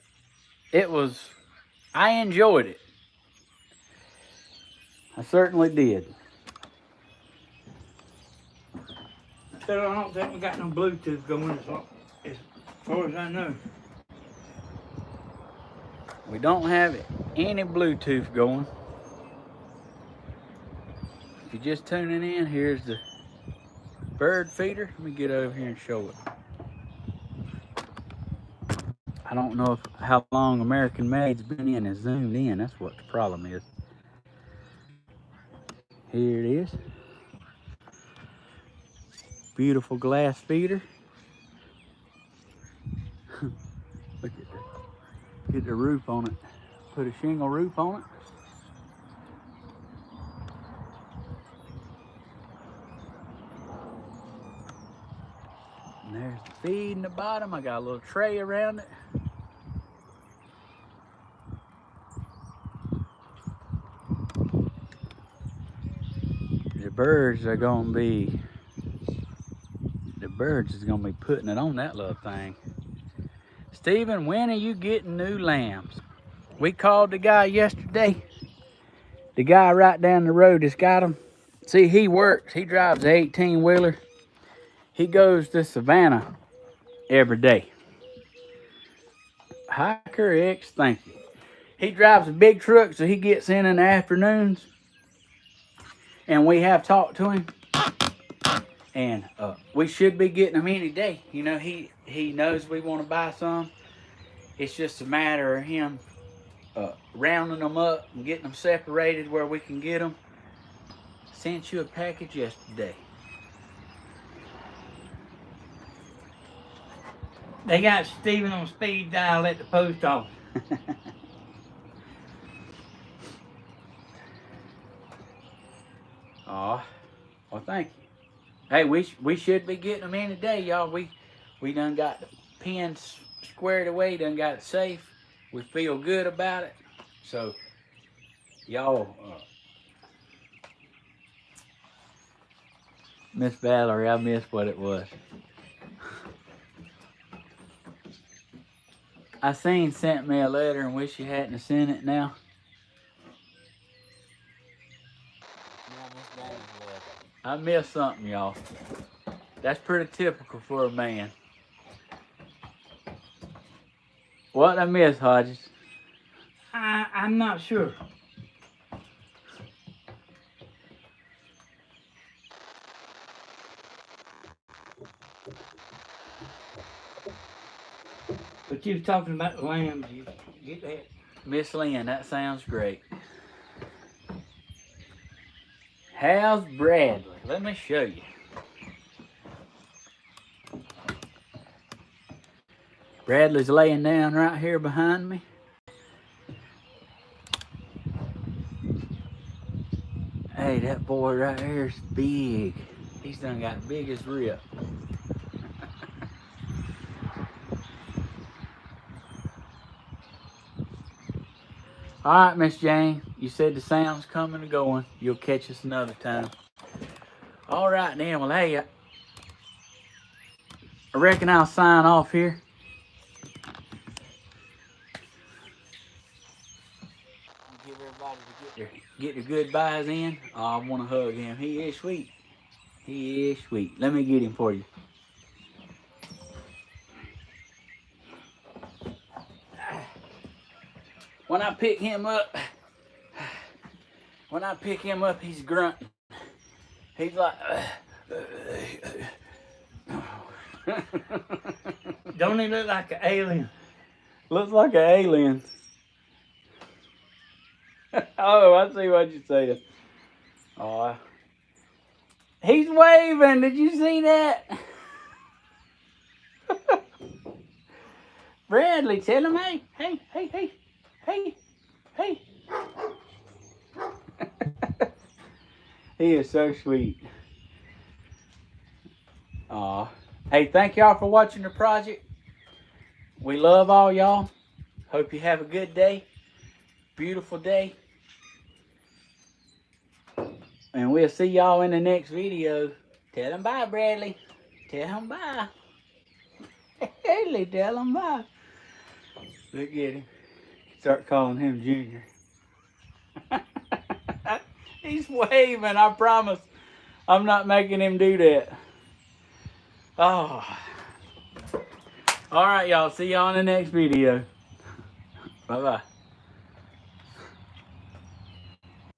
I enjoyed it. I certainly did. So I don't think we got no Bluetooth going as far as I know. We don't have any Bluetooth going. you're just tuning in, here's the bird feeder. Let me get over here and show it. I don't know how long American Made's been in and zoomed in. That's what the problem is. Here it is. Beautiful glass feeder. Look at that. Get the roof on it. Put a shingle roof on it. And there's the feed in the bottom. I got a little tray around it. The birds is gonna be putting it on that little thing. Steven, when are you getting new lambs? We called the guy yesterday. The guy right down the road that's got them. See, he works. He drives an 18-wheeler. He goes to Savannah every day. Hiker X, thank you. He drives a big truck, so he gets in the afternoons. And we have talked to him. And we should be getting them any day. You know, he knows we want to buy some. It's just a matter of him rounding them up and getting them separated where we can get them. Sent you a package yesterday. They got Steven on speed dial at the post office. Oh, well, thank you. Hey, we should be getting them any day, y'all. We done got the pins squared away, done got it safe. We feel good about it. So, y'all, Miss Valerie, I missed what it was. I seen sent me a letter and wish you hadn't sent it now. I missed something, y'all. That's pretty typical for a man. What I miss, Hodges? I'm not sure. But you was talking about the lambs. You get that? Miss Lynn, that sounds great. How's Bradley? Let me show you. Bradley's laying down right here behind me. Hey, that boy right here is big. He's done got big as rip. All right, Miss Jane, you said the sound's coming and going. You'll catch us another time. All right, then. Well, hey, I reckon I'll sign off here. Give everybody to get their goodbyes in. Oh, I want to hug him. He is sweet. He is sweet. Let me get him for you. When I pick him up, he's grunting. He's like, Don't he look like an alien? looks like an alien. Oh, I see what you're saying. Oh, he's waving. Did you see that? Bradley, tell him, hey, hey, hey, hey. Hey, hey. He is so sweet. Aw. Hey, thank y'all for watching the project. We love all y'all. Hope you have a good day. Beautiful day. And we'll see y'all in the next video. Tell them bye, Bradley. Tell them bye. Bradley, tell them bye. Look at him. Start calling him Junior. He's waving, I promise. I'm not making him do that. Oh. All right, y'all. See y'all in the next video. Bye-bye.